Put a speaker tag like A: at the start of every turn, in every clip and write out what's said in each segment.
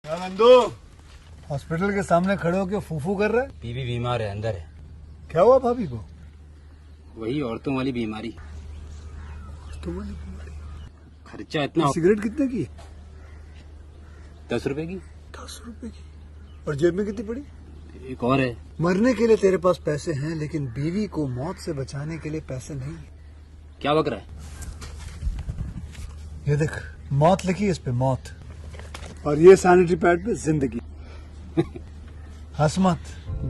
A: क्या नंदू हॉस्पिटल के सामने खड़े होकर फूफू कर रहा है?
B: बीवी बीमार है, अंदर है।
A: क्या हुआ भाभी को?
B: वही औरतों वाली बीमारी।
A: तुम्हारी बीमारी?
B: खर्चा इतना।
A: सिगरेट कितने की?
B: 10 रुपए की।
A: 10 रुपए की। और जेब में कितनी पड़ी?
B: एक और है।
A: मरने के लिए तेरे पास पैसे हैं, लेकिन बीवी को मौत से बचाने के लिए पैसे नहीं है।
B: क्या बक रहा है?
A: ये देख, मौत लिखी है इस पे, मौत। और ये सैनिटरी पैड पे जिंदगी। हंस मत।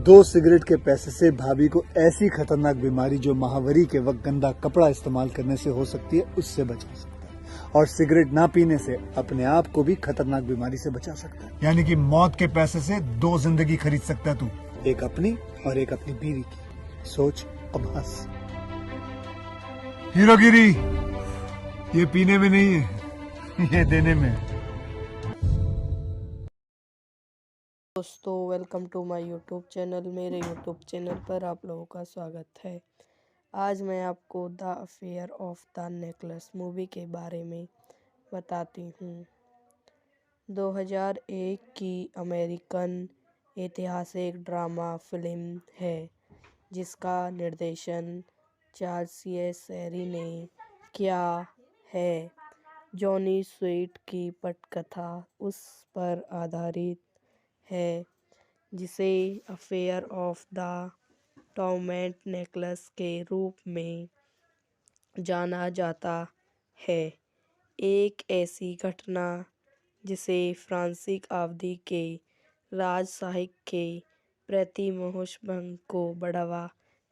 A: 2 सिगरेट के पैसे से भाभी को ऐसी खतरनाक बीमारी जो महावरी के वक्त गंदा कपड़ा इस्तेमाल करने से हो सकती है, उससे बचा सकता है। और सिगरेट ना पीने से अपने आप को भी खतरनाक बीमारी से बचा सकता है। यानी कि मौत के पैसे से 2 जिंदगी खरीद सकता है तू, एक अपनी और एक अपनी बीवी की। सोच, अब हंस। हीरोगिरी ये पीने में नहीं है, ये देने में है।
C: दोस्तों, welcome to my YouTube channel. मेरे यूट्यूब चैनल पर आप लोगों का स्वागत है। आज मैं आपको the affair of the necklace movie के बारे में बताती हूँ। 2001 की अमेरिकन ऐतिहासिक ड्रामा फिल्म है जिसका निर्देशन चार्ल्स सी शेरी ने किया है। जॉनी स्वीट की पटकथा उस पर आधारित है जिसे affair of the torment necklace के रूप में जाना जाता है। एक ऐसी घटना जिसे फ्रांसीसी अवधि के राजसाहित्य के प्रति मोहभंग को बढ़ावा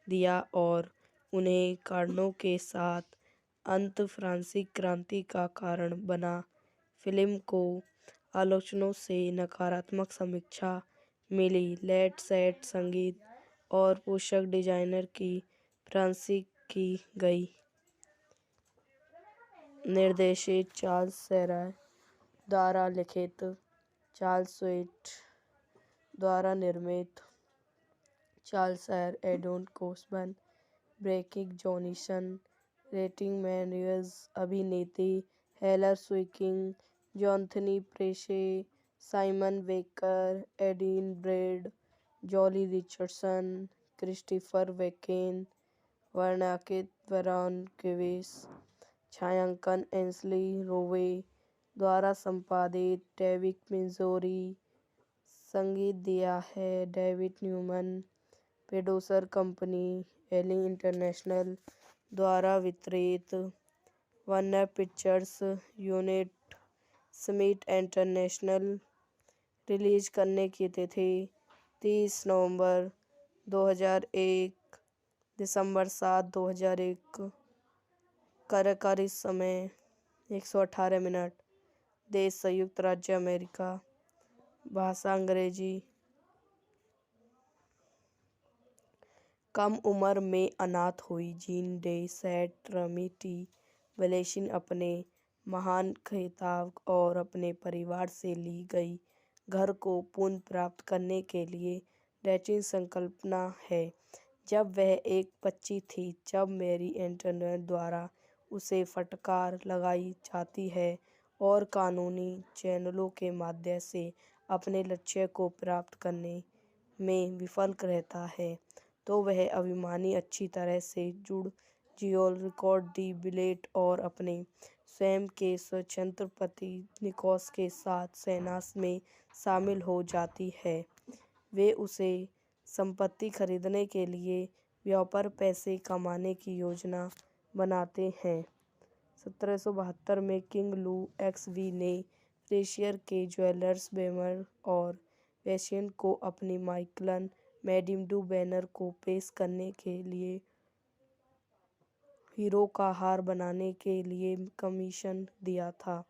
C: दिया और उन्हें कारणों के साथ अंत फ्रांसीसी क्रांति का कारण बना। फिल्म को आलोचकों से नकारात्मक समीक्षा मिली। लेट सेट संगीत और पोशाक डिजाइनर की प्रशंसा की गई। निर्देशित चार्ल्स शेरी द्वारा लिखित, चार्ल्स स्वीट द्वारा निर्मित, चार्ल्स एडोन Kosove, Broderick Johnson, Redmond Morris, अभिनेत्री Hilary Swank, Jonathan Pryce, Simon Baker, Adrien Brody, Joely Richardson, Christopher Walken, वर्णनाकृत वरॉन क्विस, छायांकन एंसली रोवे द्वारा संपादित, डेविड मिंजोरी, संगीत दिया है David Newman, producer company Eli international द्वारा वितरित, Warner Pictures unit Smith international. Release करने की तिथि 30 नवंबर 2001, दिसंबर 7, 2001। कार्यकारी समय 118 मिनट। देश संयुक्त राज्य अमेरिका। भाषा अंग्रेजी। कम उम्र में अनाथ हुई जीन डे सेट रमिटी वलेसिन अपने महान खिताब और अपने परिवार से ली गई घर को पुनः प्राप्त करने के लिए डेटिंग संकल्पना है। जब वह एक बच्ची थी जब मैरी एंटोनेट द्वारा उसे फटकार लगाई जाती है और कानूनी चैनलों के माध्यम से अपने लक्ष्य को प्राप्त करने में विफल रहता है, तो वह अभिमानी अच्छी तरह से जुड़ जियोल रिकॉर्ड दी बिलेट और अपने स्वयं के स्वतंत्र पति निकोस के साथ सेना में शामिल हो जाती है। वे उसे संपत्ति खरीदने के लिए व्यापार पैसे कमाने की योजना बनाते हैं। 1772 में किंग लू एक्सवी ने फ्रेशियर के ज्वेलर्स बेमर और वेशियन को अपनी माइकलन मैडम डू बैनर को पेश करने के लिए हीरो का हार बनाने के लिए कमीशन दिया था,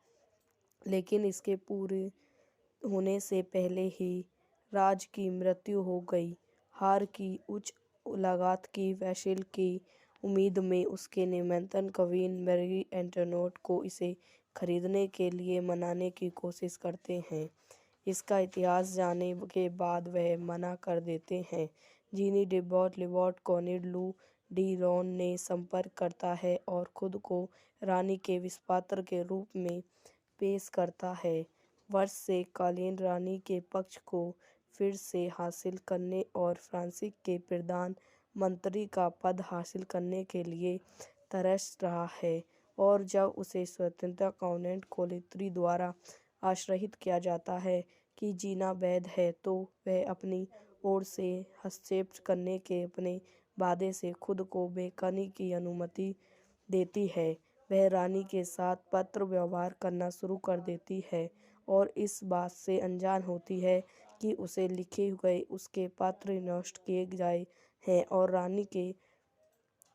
C: लेकिन इसके पूरे होने से पहले ही राज की मृत्यु हो गई। हार की उच्च लागत की वसूली की उम्मीद में उसके निमंत्रण क्वीन मैरी एंटोनेट को इसे खरीदने के लिए मनाने की कोशिश करते हैं। इसका इतिहास जानने के बाद वह मना कर देते हैं। जीनी डेबॉट लिबॉट कॉनिड लू डी रॉन ने संपर्क करता है और खुद को रानी के विषपात्र के रूप में पेश करता है। वर्ष से कालीन रानी के पक्ष को फिर से हासिल करने और फ्रांस के प्रधानमंत्री का पद हासिल करने के लिए तरस रहा है। और जब उसे स्वतंत्रता कॉन्वेंट कोलित्री द्वारा आश्रित किया जाता है कि जीना वैध है, तो वह अपनी ओर से हस्तक्षेप करने के अपने वादे से खुद को बेकनी की अनुमति देती है। वह रानी के साथ पत्र व्यवहार करना शुरू कर देती है और इस बात से अनजान होती है कि उसे लिखे गए उसके पत्र नष्ट किए गए हैं और रानी के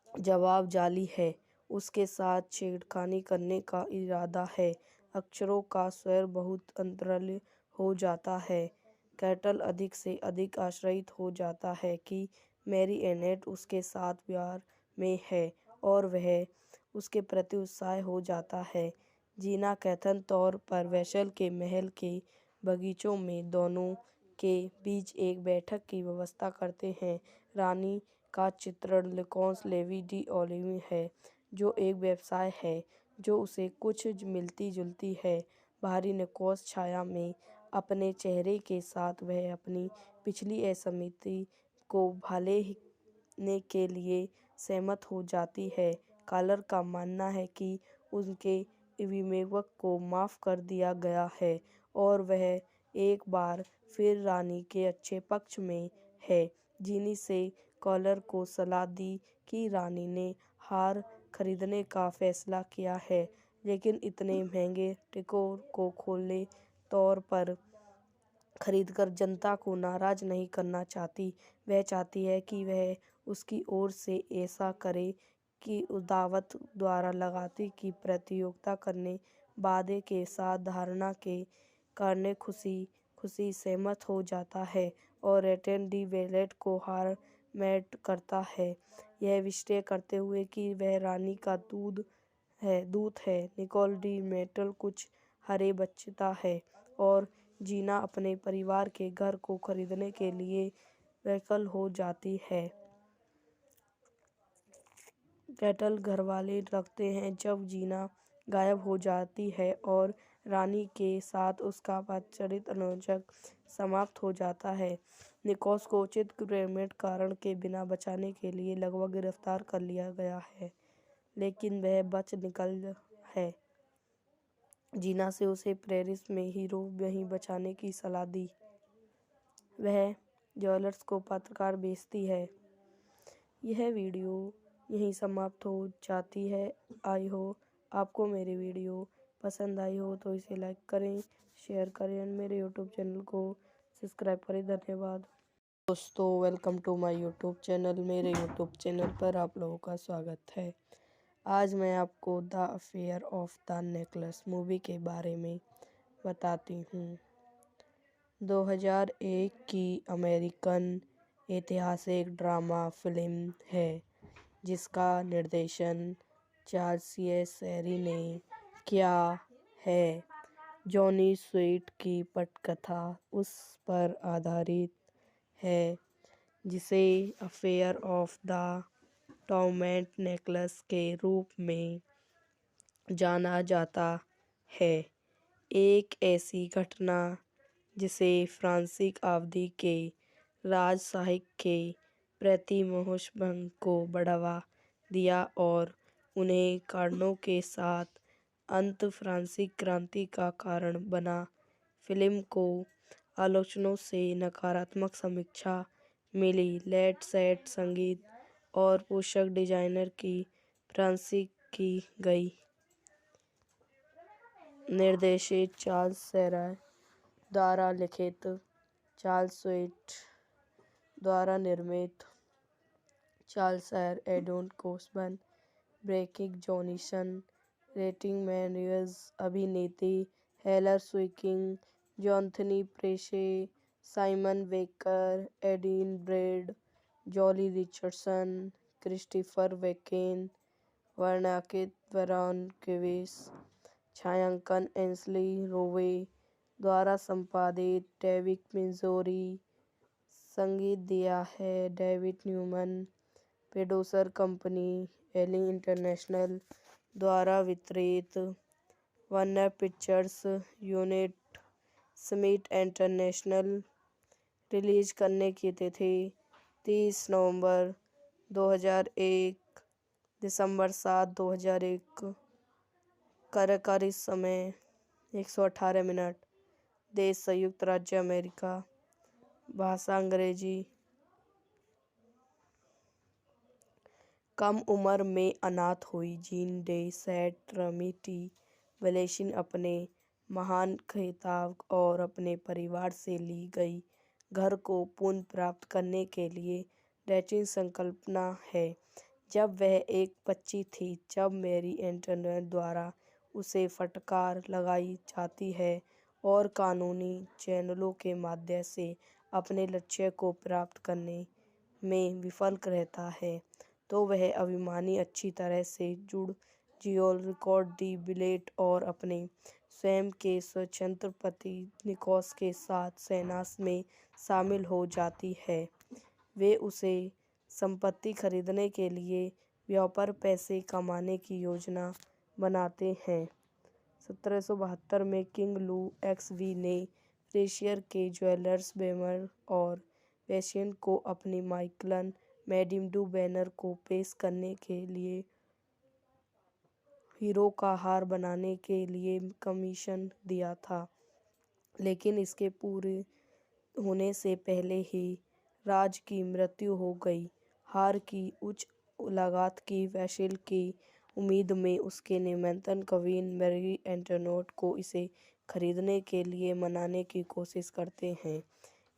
C: जवाब जाली है। उसके साथ छेड़खानी करने का इरादा है। अक्षरों का स्वर बहुत अंतराल हो जाता है। कैटल अधिक से अधिक आश्रित हो जाता है कि मैरी एनेट उसके साथ प्यार में है और वह उसके प्रति उत्साह हो जाता है। जीना कथन तौर पर वेसल के महल के बगीचों में दोनों के बीच एक बैठक की व्यवस्था करते हैं। रानी का चित्रण लिकोन्स लेवी डी ओलिवी है, जो एक व्यवसाय है जो उसे कुछ मिलती जुलती है। बाहरी निकोस छाया में अपने चेहरे के साथ वह अपनी पिछली असहमति को भालने के लिए सहमत हो जाती है। कॉलर का मानना है कि उनके विवेक को माफ़ कर दिया गया है और वह एक बार फिर रानी के अच्छे पक्ष में है। जीनी से कॉलर को सलाह दी कि रानी ने हार खरीदने का फैसला किया है, लेकिन इतने महंगे टिकोर को खुले तौर पर खरीदकर जनता को नाराज नहीं करना चाहती। वह चाहती है कि वह उसकी ओर से ऐसा करे कि उस दावत द्वारा लगाती की प्रतियोगिता करने वादे के साथ धारणा के करने खुशी खुशी सहमत हो जाता है और रेटेन डी वेलेट को हार मैट करता है, यह विश्लेषण करते हुए कि वह रानी का दूत है। निकोल डी मेटल कुछ हरे बचता है और जीना अपने परिवार के घर को खरीदने के लिए वैकल हो जाती है। कैटल घरवाले रखते हैं जब जीना गायब हो जाती है और रानी के साथ उसका पदचारित अनुबंध समाप्त हो जाता है। निकोस को उचित क्रेमेट कारण के बिना बचाने के लिए लगभग गिरफ्तार कर लिया गया है, लेकिन वह बच निकल है। जीना से उसे पेरिस में हीरो वहीं बचाने की सलाह दी। वह ज्वेलर्स को पत्रकार भेजती है। यह वीडियो यहीं समाप्त हो जाती है। आई हो आपको मेरी वीडियो पसंद आई हो तो इसे लाइक करें, शेयर करें और मेरे यूट्यूब चैनल को सब्सक्राइब करें। धन्यवाद दोस्तों, welcome to my YouTube channel. मेरे यूट्यूब चैनल पर आप लोगों का स्वागत है। आज मैं आपको the affair of the necklace movie के बारे में बताती हूँ। 2001 की अमेरिकन ऐतिहासिक ड्रामा फिल्म है जिसका निर्देशन चार्ल्स शेरी ने किया है। जॉनी स्वीट की पटकथा उस पर आधारित है जिसे affair of the torment necklace के रूप में जाना जाता है। एक ऐसी घटना जिसे फ्रांसीसी अवधि के राजसाहित्य के प्रति मोहभंग को बढ़ावा दिया और उन्हें कारणों के साथ अंत फ्रांसीसी क्रांति का कारण बना। फिल्म को आलोचकों से नकारात्मक समीक्षा मिली। लेट सेट संगीत और पोशाक डिजाइनर की प्रशंसा की गई। निर्देशित चार्ल्स शेरी द्वारा लिखित, चार्ल्स स्वीट द्वारा निर्मित, चार्ल्स शेर, एडोन Kosove, Broderick Johnson, Redmond Morris, अभिनेत्री Hilary Swank, Jonathan Pryce, Simon Baker, Adrien Brody, Joely Richardson, Christopher Walken, वर्णनाकृत ब्रायन केविस, छायांकन एंसली रोवे द्वारा संपादित, डेविड मिज़ोरी, संगीत दिया है डेविड न्यूमैन, प्रोड्यूसर कंपनी एलिंग इंटरनेशनल द्वारा वितरित, Warner Pictures unit Smith international. Release करने की तिथि 30 नवंबर 2001, दिसंबर 7, 2001। कार्यकारी समय 118 मिनट। देश संयुक्त राज्य अमेरिका। भाषा अंग्रेजी। कम उम्र में अनाथ हुई जीन डे सेट रमिटी वलेसिन अपने महान खिताब और अपने परिवार से ली गई घर को पुनः प्राप्त करने के लिए रैचिन संकल्पना है। जब वह एक बच्ची थी जब मैरी एंटोनेट द्वारा उसे फटकार लगाई जाती है और कानूनी चैनलों के माध्यम से अपने लक्ष्य को प्राप्त करने में विफल रहता है, तो वह अभिमानी अच्छी तरह से जुड़ जियोल रिकॉर्ड दी बिलेट और अपने स्वयं के स्वतंत्र पति निकोस के साथ सेना में शामिल हो जाती है। वे उसे संपत्ति खरीदने के लिए व्यापार पैसे कमाने की योजना बनाते हैं। 1772 में किंग लू एक्सवी ने फ्रेशियर के ज्वेलर्स बेमर और वेशियन को अपनी माइकलन मैडिम डू बैनर को पेश करने के लिए हीरो का हार बनाने के लिए कमीशन दिया था, लेकिन इसके पूरे होने से पहले ही राज की मृत्यु हो गई। हार की उच्च लागत की वसूल की उम्मीद में उसके निमंत्रण क्वीन मैरी एंटोनेट को इसे खरीदने के लिए मनाने की कोशिश करते हैं।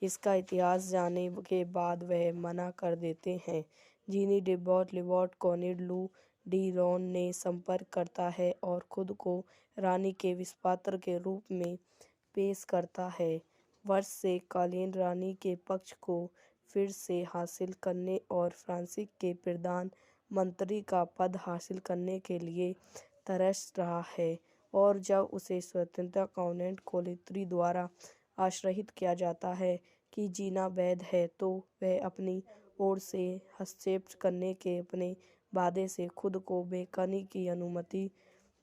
C: इसका इतिहास जानने के बाद वह मना कर देते हैं। जीनी डेबॉट लिबॉट कॉनिड लू डी रॉन ने संपर्क करता है और खुद को रानी के विस्पात्र के रूप में पेश करता है। वर्ष से कालीन रानी के पक्ष को फिर से हासिल करने और फ्रांस के प्रधान मंत्री का पद हासिल करने के लिए तरस रहा है, और जब उसे स्वतंत्रता काउंट कोलित्री द्वारा आश्रित किया जाता है कि जीना वैध है, तो वह अपनी ओर से हस्तक्षेप करने के अपने वादे से खुद को बेकनी की अनुमति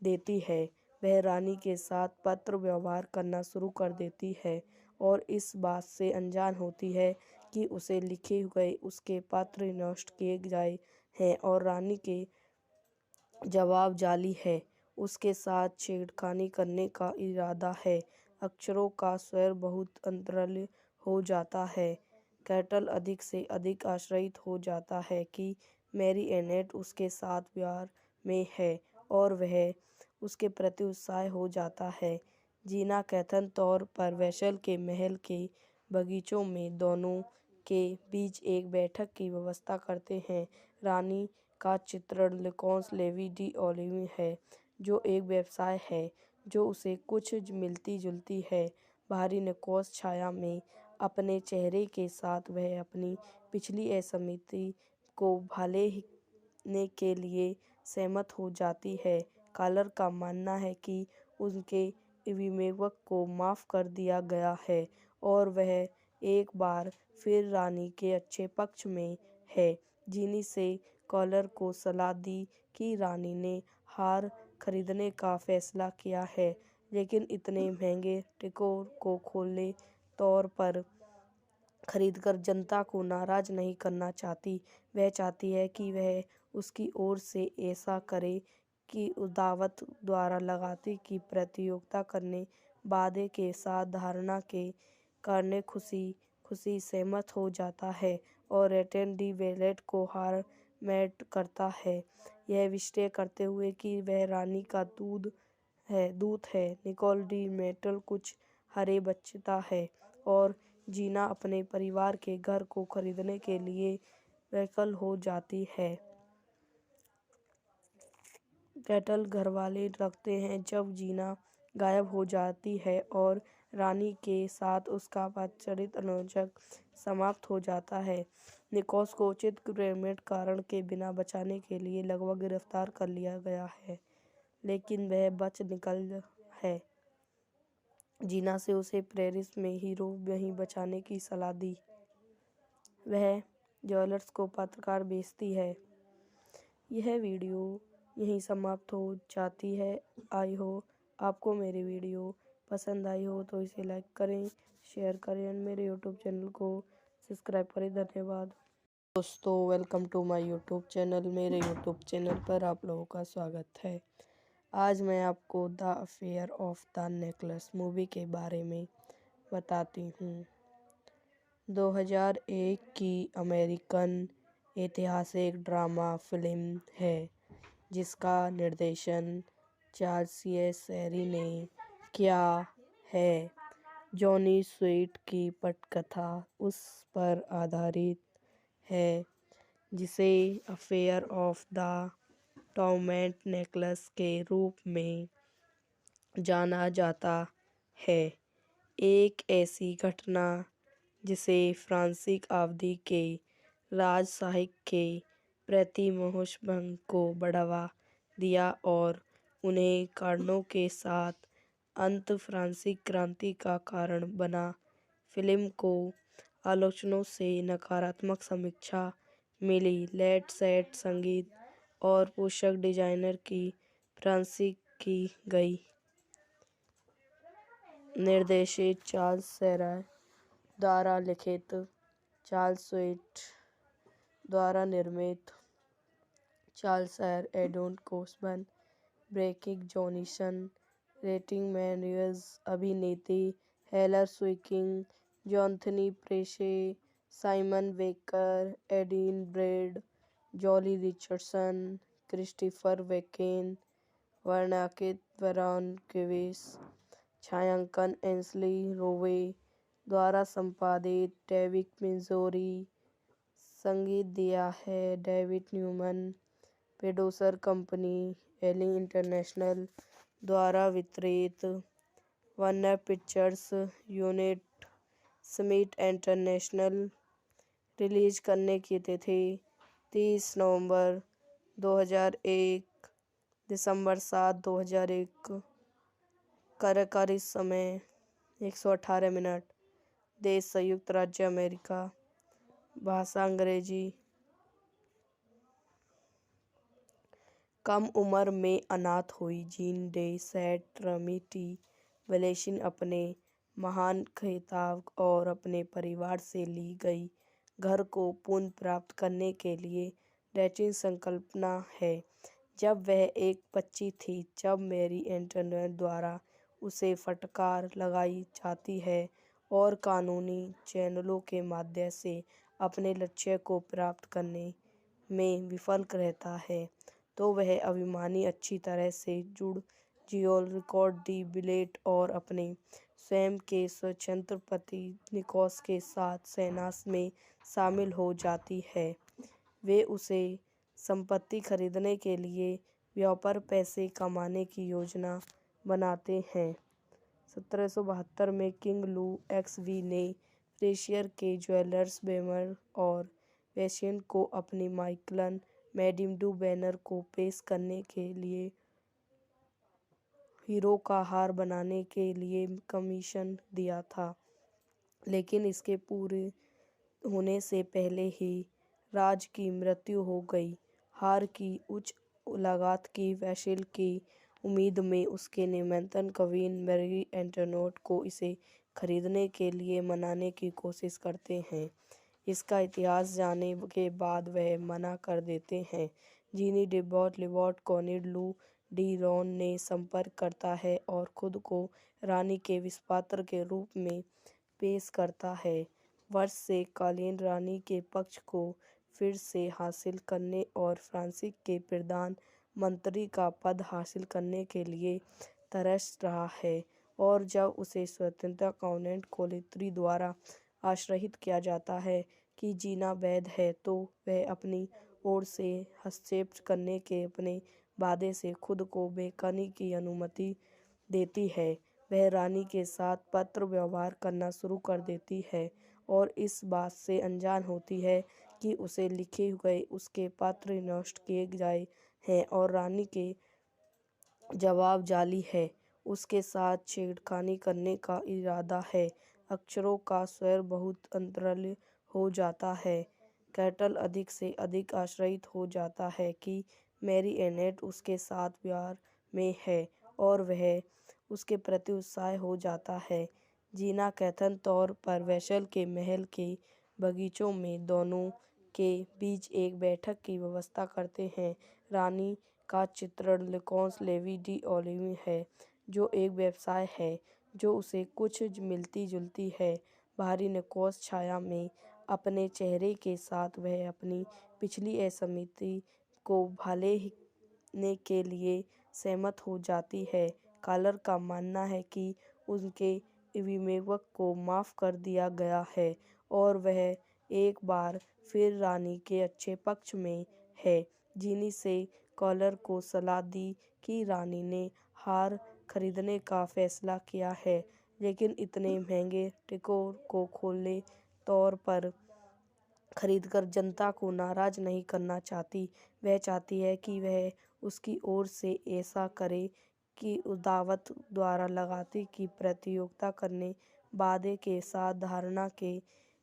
C: देती है। वह रानी के साथ पत्र व्यवहार करना शुरू कर देती है और इस बात से अनजान होती है कि उसे लिखे गए उसके पत्र नष्ट किए गए हैं और रानी के जवाब जाली है। उसके साथ छेड़खानी करने का इरादा है। अक्षरों का स्वर बहुत अंतराल हो जाता है। कैटल अधिक से अधिक आश्रित हो जाता है कि मैरी एनेट उसके साथ प्यार में है और वह उसके प्रति उत्साह हो जाता है। जीना कथन तौर पर वेसल के महल के बगीचों में दोनों के बीच एक बैठक की व्यवस्था करते हैं। रानी का चित्रण लेकोंस लेवी डी ओलिवी है, जो एक व्यवसाय है जो उसे कुछ मिलती जुलती है। बाहरी निकोस छाया में अपने चेहरे के साथ वह अपनी पिछली असहमति को भालने के लिए सहमत हो जाती है। कॉलर का मानना है कि उनके विवेक को माफ़ कर दिया गया है और वह एक बार फिर रानी के अच्छे पक्ष में है। जीनी से कॉलर को सलाह दी कि रानी ने हार खरीदने का फैसला किया है, लेकिन इतने महंगे टिकोर को खुले तौर पर खरीदकर जनता को नाराज नहीं करना चाहती। वह चाहती है कि वह उसकी ओर से ऐसा करे कि दावत द्वारा लगाती की प्रतियोगिता करने वादे के साथ धारणा के करने खुशी सहमत हो जाता है और रेटेन डी वेलेट को हार मैट करता है, यह विश्लेषण करते हुए कि वह रानी का दूत है। निकोल डी मेटल कुछ हरे बचता है और जीना अपने परिवार के घर को खरीदने के लिए वैकल हो जाती है। कैटल घरवाले रखते हैं जब जीना गायब हो जाती है और रानी के साथ उसका पदचारित अनुबंध समाप्त हो जाता है। निकोस को उचित क्रेमेट कारण के बिना बचाने के लिए लगभग गिरफ्तार कर लिया गया है, लेकिन वह बच निकल है। जीना से उसे पेरिस में हीरो नहीं बचाने की सलाह दी। वह ज्वेलर्स को पत्रकार भेजती है। यह वीडियो यहीं समाप्त हो जाती है। आई होप आपको मेरी वीडियो पसंद आई हो तो इसे लाइक करें, शेयर करें और मेरे यूट्यूब चैनल को सब्सक्राइब करें। धन्यवाद दोस्तों, welcome to my YouTube channel. मेरे यूट्यूब चैनल पर आप लोगों का स्वागत है। आज मैं आपको the affair of the necklace movie के बारे में बताती हूँ। 2001 की अमेरिकन ऐतिहासिक ड्रामा फिल्म है जिसका निर्देशन चार्ल्स शेरी ने किया है। जॉनी स्वीट की पटकथा उस पर आधारित है जिसे affair of the torment necklace के रूप में जाना जाता है। एक ऐसी घटना जिसे फ्रांसीसी अवधि के राजसाहित्य के प्रति मोहभंग को बढ़ावा दिया और उन्हें कारणों के साथ अंत फ्रांसीसी क्रांति का कारण बना। फिल्म को आलोचकों से नकारात्मक समीक्षा मिली। लेट सेट संगीत और पोशाक डिजाइनर की प्रशंसा की गई। निर्देशित चार्ल्स शेरी द्वारा लिखित, चार्ल्स स्वीट द्वारा निर्मित, चार्ल्स शेरी, एडोन Kosove, Broderick Johnson, Redmond Morris, अभिनेत्री Hilary Swank, Jonathan Pryce, Simon Baker, Adrien Brody, Joely Richardson, Christopher Walken, वर्णनाकृत ब्रायन केविस, छायांकन एंसली रोवे द्वारा संपादित, डेविड मिज़ोरी, संगीत दिया है David Newman, producer company Eli international द्वारा वितरित, Warner Pictures unit Smith international. Release करने की तिथि 30 नवंबर 2001, दिसंबर 7, 2001। कार्यकारी समय 118 मिनट। देश संयुक्त राज्य अमेरिका। भाषा अंग्रेजी। कम उम्र में अनाथ हुई जीन डे सेंट ट्रिनिटी वैलेसिन अपने महान खिताब और अपने परिवार से ली गई घर को पुनः प्राप्त करने के लिए डैचिन संकल्पना है। जब वह एक बच्ची थी जब मैरी एंटोनेट द्वारा उसे फटकार लगाई जाती है और कानूनी चैनलों के माध्यम से अपने लक्ष्य को प्राप्त करने में विफल रहता है, तो वह अभिमानी अच्छी तरह से जुड़ जियोल रिकॉर्ड दी बिलेट और अपने स्वयं के स्वतंत्र पति निकोस के साथ सेना में शामिल हो जाती है। वे उसे संपत्ति खरीदने के लिए व्यापार पैसे कमाने की योजना बनाते हैं। 1772 में किंग लू एक्सवी ने फ्रेशियर के ज्वेलर्स बेमर और वेसियन को अपनी माइकलन मैडम डू बैनर को पेश करने के लिए हीरो का हार बनाने के लिए कमीशन दिया था, लेकिन इसके पूरे होने से पहले ही राज की मृत्यु हो गई। हार की उच्च लागत की वसूली की उम्मीद में उसके निमंत्रण क्वीन मैरी एंटोनेट को इसे खरीदने के लिए मनाने की कोशिश करते हैं। इसका इतिहास जानने के बाद वह मना कर देते हैं। जीनी डेबॉट लिबॉट कॉनिड लू डी रॉन ने संपर्क करता है और खुद को रानी के विषपात्र के रूप में पेश करता है। वर्ष से कालीन रानी के पक्ष को फिर से हासिल करने और फ्रांसीस के प्रधान मंत्री का पद हासिल करने के लिए तरस रहा है, और जब उसे स्वतंत्रता काउंट कोलित्री द्वारा आश्रित किया जाता है कि जीना वैध है, तो वह अपनी ओर से हस्तक्षेप करने के अपने वादे से खुद को बेकनी की अनुमति देती है। वह रानी के साथ पत्र व्यवहार करना शुरू कर देती है और इस बात से अनजान होती है कि उसे लिखे गए उसके पत्र नष्ट किए गए हैं और रानी के जवाब जाली है। उसके साथ छेड़खानी करने का इरादा है। अक्षरों का स्वर बहुत अंतराल हो जाता है। कैटल अधिक से अधिक आश्चर्यित हो जाता है कि मैरी एनेट उसके साथ प्यार में है और वह उसके प्रति उत्साह हो जाता है। जीना कथन तौर पर वैशल के महल के बगीचों में दोनों के बीच एक बैठक की व्यवस्था करते हैं। रानी का चित्रण लेकोंस लेवी डी ओलिवी है, जो एक व्यवसाय है जो उसे कुछ मिलती जुलती है। बाहरी निकोस छाया में अपने चेहरे के साथ वह अपनी पिछली असहमति को भालने के लिए सहमत हो जाती है। कॉलर का मानना है कि उनके विवेक को माफ़ कर दिया गया है और वह एक बार फिर रानी के अच्छे पक्ष में है। जीनी से कॉलर को सलाह दी कि रानी ने हार खरीदने का फैसला किया है, लेकिन इतने महंगे टिकोर को खुले तौर पर खरीदकर जनता को नाराज नहीं करना चाहती। वह चाहती है कि वह उसकी ओर से ऐसा करे कि उस दावत द्वारा लगाती की प्रतियोगिता करने वादे के साथ धारणा के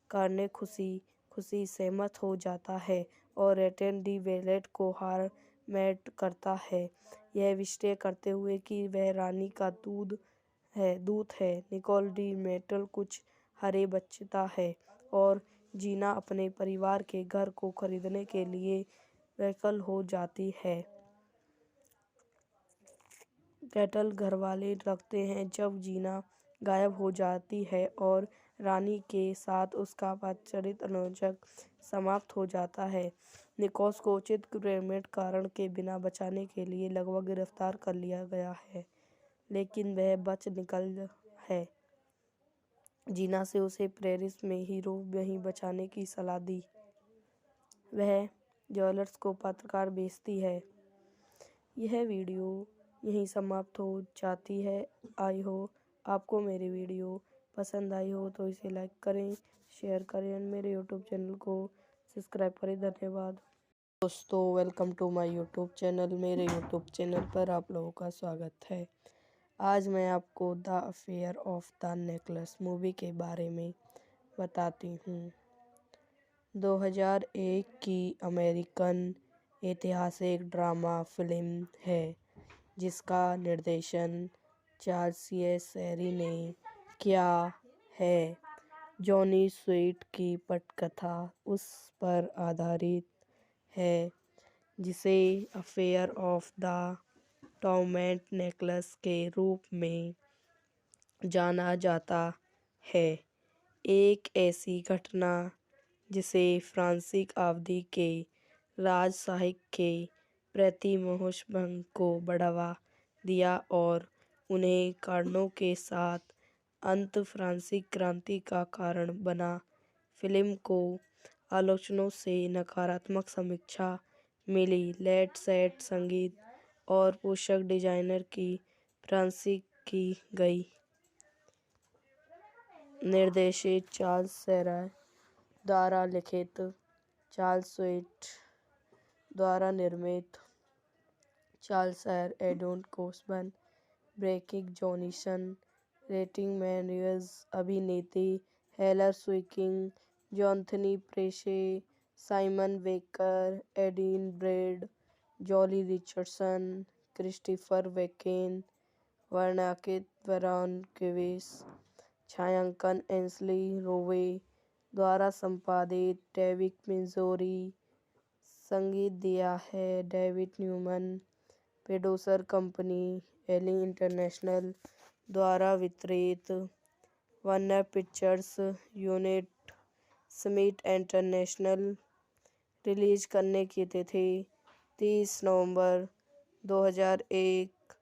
C: करने खुशी सहमत हो जाता है और रेटेन डी वेलेट को हार मैट करता है, यह विश्लेषण करते हुए कि वह रानी का दूत है। निकोल डी मेटल कुछ हरे बचता है और जीना अपने परिवार के घर को खरीदने के लिए वैकल हो जाती है। कैटल घरवाले रखते हैं जब जीना गायब हो जाती है और रानी के साथ उसका वात्सरिक अनुरंजक समाप्त हो जाता है। निकोस को उचित ग्रेमेट कारण के बिना बचाने के लिए लगभग गिरफ्तार कर लिया गया है, लेकिन वह बच निकल है। जीना से उसे पेरिस में हीरो वहीं बचाने की सलाह दी। वह ज्वेलर्स को पत्रकार भेजती है। यह वीडियो यहीं समाप्त हो जाती है। आई हो आपको मेरी वीडियो पसंद आई हो तो इसे लाइक करें, शेयर करें और मेरे यूट्यूब चैनल को सब्सक्राइब करें। धन्यवाद दोस्तों, welcome to my YouTube channel. मेरे यूट्यूब चैनल पर आप लोगों का स्वागत है। आज मैं आपको the affair of the necklace movie के बारे में बताती हूँ। 2001 की अमेरिकन ऐतिहासिक ड्रामा फिल्म है जिसका निर्देशन चार्ल्स शैरी ने किया है। जॉनी स्वीट की पटकथा उस पर आधारित है जिसे affair of the torment necklace के रूप में जाना जाता है। एक ऐसी घटना जिसे फ्रांसीसी अवधि के राजसाहित्य के प्रति मोहभंग को बढ़ावा दिया और उन्हें कारणों के साथ अंत फ्रांसीसी क्रांति का कारण बना। फिल्म को आलोचकों से नकारात्मक समीक्षा मिली। लेट सेट संगीत और पोशाक डिजाइनर की प्रशंसा की गई। निर्देशित चार्ल्स शैरी द्वारा लिखित, चार्ल्स स्वीट द्वारा निर्मित। चार्ल्स शैर, एडोन Kosove, Broderick Johnson, Redmond Morris, अभिनेत्री Hilary Swank, Jonathan Pryce, Simon Baker, Adrien Brody, Joely Richardson, Christopher Walken, वर्णनाकृत ब्रायन केविस, छायांकन एंसली रोवे द्वारा संपादित, डेविड मिंजोरी, संगीत दिया है David Newman, producer company Eli international द्वारा वितरित, Warner Pictures unit Smith international. Release करने की तिथि 30 नवंबर 2001,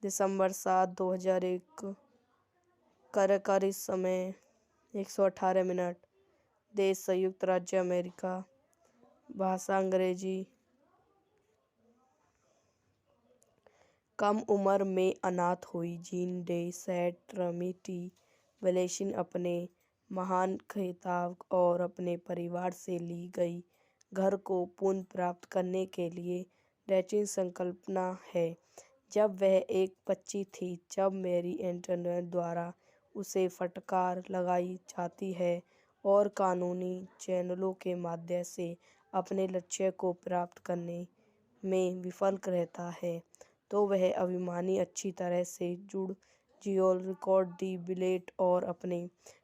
C: दिसंबर 7, 2001। कार्यकारी समय 118 मिनट। देश संयुक्त राज्य अमेरिका। भाषा अंग्रेजी। कम उम्र में अनाथ हुई जीन डे सेंट ट्रिनिटी वैलेसिन अपने महान खिताब और अपने परिवार से ली गई घर को पुनः प्राप्त करने के लिए डेटिंग संकल्पना है। जब वह एक बच्ची थी जब मैरी एंटोनेट द्वारा उसे फटकार लगाई जाती है और कानूनी चैनलों के माध्यम से अपने लक्ष्य को प्राप्त करने में विफल रहता है, तो वह अभिमानी अच्छी तरह से जुड़ जियोल रिकॉर्ड दी बिलेट और अपने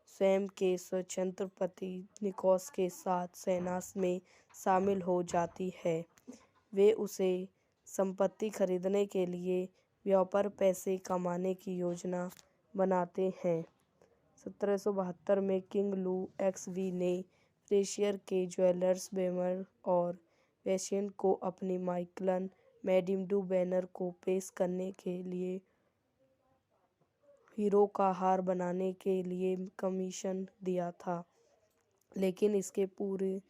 C: स्वयं के स्वतंत्र पति निकोस के साथ सेनास में शामिल हो जाती है। वे उसे संपत्ति खरीदने के लिए व्यापार पैसे कमाने की योजना बनाते हैं। 1772 में किंग लू एक्सवी ने फ्रेशियर के ज्वेलर्स बेमर और वेशियन को अपनी माइकलन मैडिम डू बैनर को पेश करने के लिए हीरो का हार बनाने के लिए कमीशन दिया था, लेकिन इसके पूरे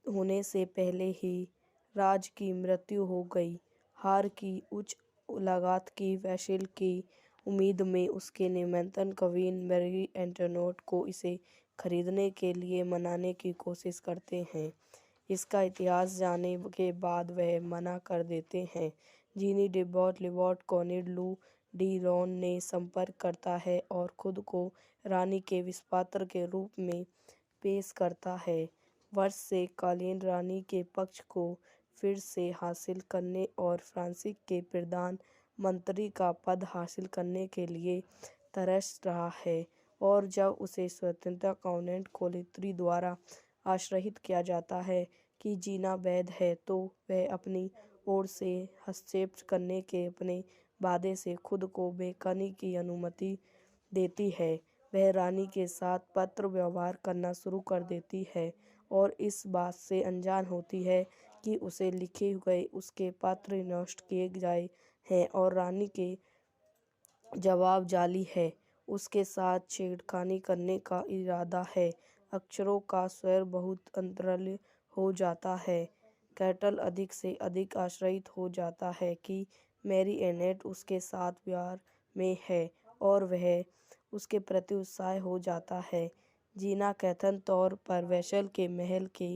C: होने से पहले ही राज की मृत्यु हो गई। हार की उच्च लागत की वसूल की उम्मीद में उसके निमंत्रण क्वीन मैरी एंटोनेट को इसे खरीदने के लिए मनाने की कोशिश करते हैं। इसका इतिहास जानने के बाद वह मना कर देते हैं। जीनी डे लिबॉट कॉनिड लू डी रॉन ने संपर्क करता है और खुद को रानी के विस्पात्र के रूप में पेश करता है। वर्ष से कालीन रानी के पक्ष को फिर से हासिल करने और फ्रांसिस के प्रधान मंत्री का पद हासिल करने के लिए तरस रहा है, और जब उसे स्वतंत्रता काउंट कोलित्री द्वारा आश्रित किया जाता है कि जीना वैध है, तो वह अपनी ओर से हस्तक्षेप करने के अपने वादे से खुद को बेकनी की अनुमति देती है। वह रानी के साथ पत्र व्यवहार करना शुरू कर देती है और इस बात से अनजान होती है कि उसे लिखे गए उसके पत्र नष्ट किए गए हैं और रानी के जवाब जाली है। उसके साथ छेड़खानी करने का इरादा है। अक्षरों का स्वर बहुत अंतराल हो जाता है। कैटल अधिक से अधिक आश्रित हो जाता है कि मैरी एनेट उसके साथ प्यार में है और वह उसके प्रति उत्साह हो जाता है। जीना कथन तौर पर वेशल के महल के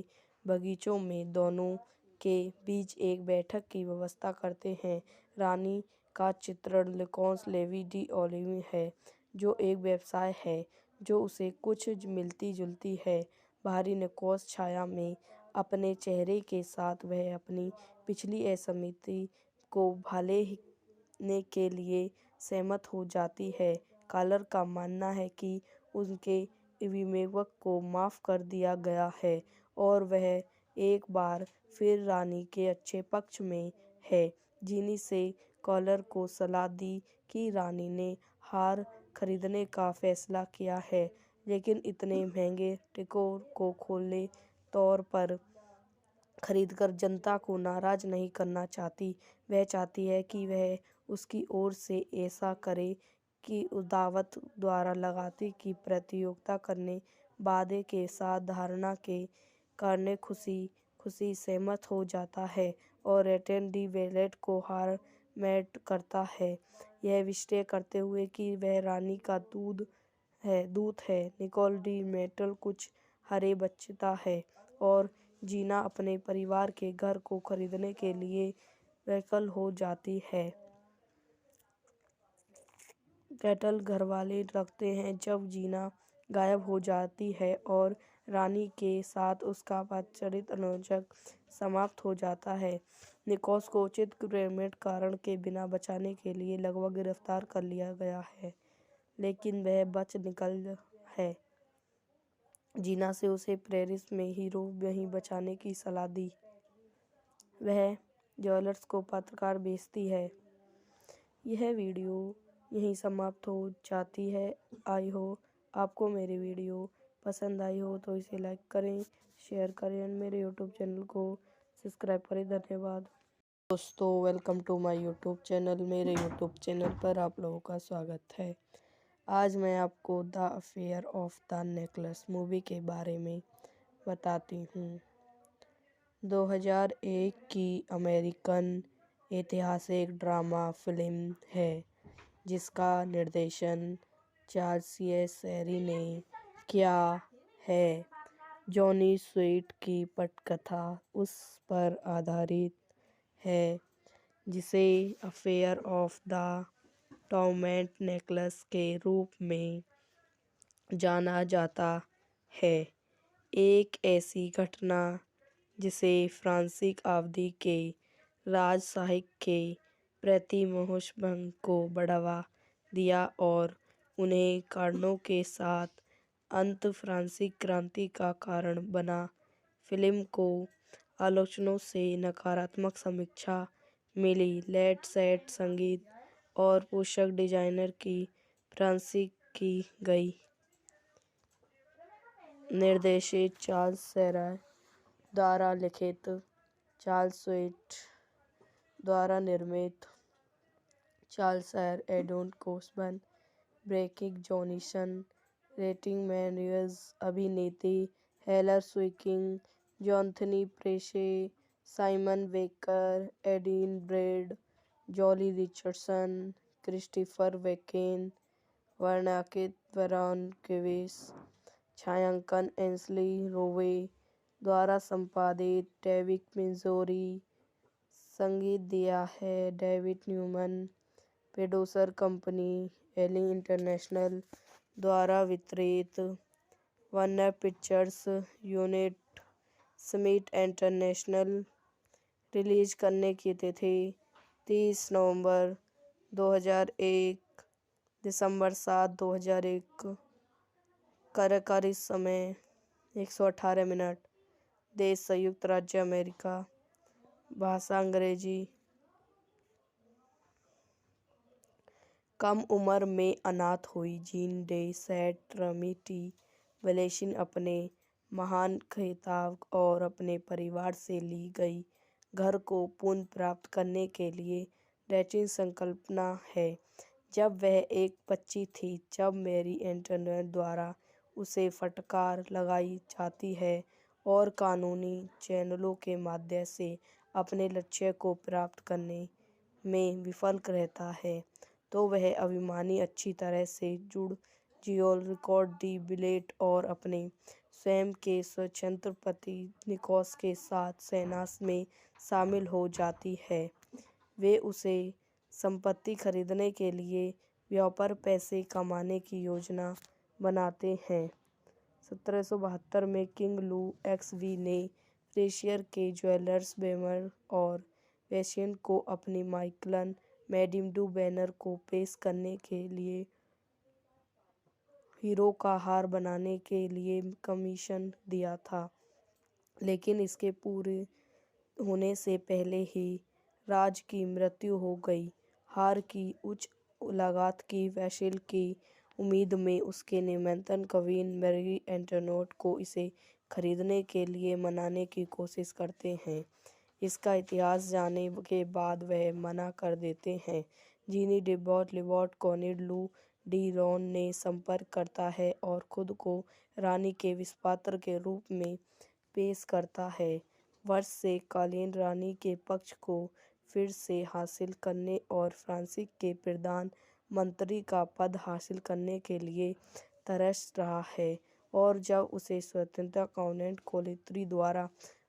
C: बगीचों में दोनों के बीच एक बैठक की व्यवस्था करते हैं। रानी का चित्रण लेकोंस लेवी डी ओलिवी है, जो एक व्यवसाय है जो उसे कुछ मिलती जुलती है। बाहरी निकोस छाया में अपने चेहरे के साथ वह अपनी पिछली असहमति को भालने के लिए सहमत हो जाती है। कॉलर का मानना है कि उनके विवेक को माफ़ कर दिया गया है और वह एक बार फिर रानी के अच्छे पक्ष में है। जीनी से कॉलर को सलाह दी कि रानी ने हार खरीदने का फैसला किया है, लेकिन इतने महंगे टिकोर को खुले तौर पर खरीदकर जनता को नाराज नहीं करना चाहती। वह चाहती है कि वह उसकी ओर से ऐसा करे कि उस दावत द्वारा लगाती की प्रतियोगिता करने वादे के साथ धारणा के कारण खुशी सहमत हो जाता है और रेटेन डी वेलेट को हार मैट करता है, यह निश्चय करते हुए कि वह रानी का दूत है। निकोल डी मेटल कुछ हरे बचता है और जीना अपने परिवार के घर को खरीदने के लिए वैकल हो जाती है। कैटल घरवाले रखते हैं जब जीना गायब हो जाती है और रानी के साथ उसका पदचारित अनुबंध समाप्त हो जाता है। निकोस को उचित क्रेमेट कारण के बिना बचाने के लिए लगभग गिरफ्तार कर लिया गया है, लेकिन वह बच निकल है। जीना से उसे पेरिस में हीरो वहीं बचाने की सलाह दी। वह ज्वेलर्स को पत्रकार भेजती है। यह वीडियो यहीं समाप्त हो जाती है। आई हो आपको मेरी वीडियो पसंद आई हो तो इसे लाइक करें, शेयर करें और मेरे यूट्यूब चैनल को सब्सक्राइब करें। धन्यवाद दोस्तों, welcome to my YouTube channel. मेरे यूट्यूब चैनल पर आप लोगों का स्वागत है। आज मैं आपको the affair of the necklace movie के बारे में बताती हूँ। 2001 की अमेरिकन ऐतिहासिक ड्रामा फिल्म है जिसका निर्देशन चार्ल्स शेरी ने किया है। जॉनी स्वीट की पटकथा उस पर आधारित है, जिसे affair of the diamond necklace के रूप में जाना जाता है। एक ऐसी घटना जिसे फ्रांसीसी अवधि के राज साहित्य के प्रति मोहभंग को बढ़ावा दिया और उन्हें कारणों के साथ अंत फ्रांसीसी क्रांति का कारण बना। फिल्म को आलोचकों से नकारात्मक समीक्षा मिली। लेट सेट संगीत और पोशाक डिजाइनर की प्रशंसा की गई। निर्देशित चार्ल्स सेराय द्वारा लिखित, चार्ल्स स्विफ्ट द्वारा निर्मित, चार्ल्स सेर, एडोन Kosove, Broderick Johnson, Redmond Morris, अभिनेत्री Hilary Swank, Jonathan Pryce, Simon Baker, Adrien Brody, Joely Richardson, Christopher Walken, वर्णनाकित वरॉन केविस, छायांकन एंसली रोवे द्वारा संपादित, डेविड मिंजोरी, संगीत दिया है David Newman, producer company Eli international द्वारा वितरित, Warner Pictures unit Smith international. Release करने की तिथि 30 नवंबर 2001, दिसंबर 7, 2001। कार्यकारी समय 118 मिनट। देश संयुक्त राज्य अमेरिका। भाषा अंग्रेजी। कम उम्र में अनाथ हुई जीन डे सेंट ट्रिनिटी वैलेसिन अपने महान खिताब और अपने परिवार से ली गई घर को पुनः प्राप्त करने के लिए रैचिन संकल्पना है। जब वह एक बच्ची थी जब मैरी एंटोनेट द्वारा उसे फटकार लगाई जाती है और कानूनी चैनलों के माध्यम से अपने लक्ष्य को प्राप्त करने में विफल रहता है, तो वह अभिमानी अच्छी तरह से जुड़ जियोल रिकॉर्ड दी बिलेट और अपने स्वयं के स्वतंत्र पति निकोस के साथ सेना में शामिल हो जाती है। वे उसे संपत्ति खरीदने के लिए व्यापार पैसे कमाने की योजना बनाते हैं। 1772 में किंग लू एक्सवी ने फ्रेशियर के ज्वेलर्स बेमर और वेशियन को अपनी माइकलन मैडम डू बैनर को पेश करने के लिए हीरो का हार बनाने के लिए कमीशन दिया था, लेकिन इसके पूरे होने से पहले ही राज की मृत्यु हो गई। हार की उच्च लागत की वसूली की उम्मीद में उसके निमंत्रण क्वीन मैरी एंटोनेट को इसे खरीदने के लिए मनाने की कोशिश करते हैं। इसका इतिहास जानने के बाद वह मना कर देते हैं। जीनी डेबॉट लिबॉट कॉनिड लू डी रॉन ने संपर्क करता है और खुद को रानी के विषपात्र के रूप में पेश करता है। वर्ष से कालीन रानी के पक्ष को फिर से हासिल करने और फ्रांस के प्रधान मंत्री का पद हासिल करने के लिए तरस रहा है, और जब उसे स्वतंत्रता काउंट कोलित्री द्वारा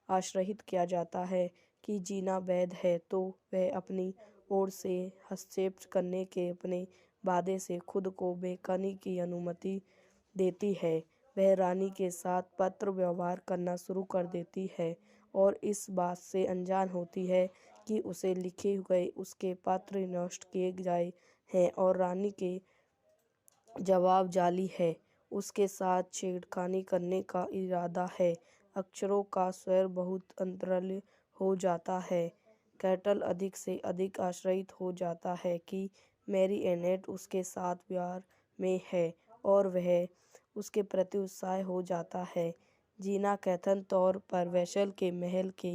C: आश्रित किया जाता है कि जीना वैध है, तो वह अपनी ओर से हस्तक्षेप करने के अपने वादे से खुद को बेकनी की अनुमति देती है। वह रानी के साथ पत्र व्यवहार करना शुरू कर देती है और इस बात से अनजान होती है कि उसे लिखे गए उसके पत्र नष्ट किए गए हैं और रानी के जवाब जाली है। उसके साथ छेड़खानी करने का इरादा है। अक्षरों का स्वर बहुत अंतराल हो जाता है। कैटल अधिक से अधिक आश्चर्यित हो जाता है कि मैरी एनेट उसके साथ प्यार में है और वह उसके प्रति उत्साह हो जाता है। जीना कथन तौर पर वेसल के महल के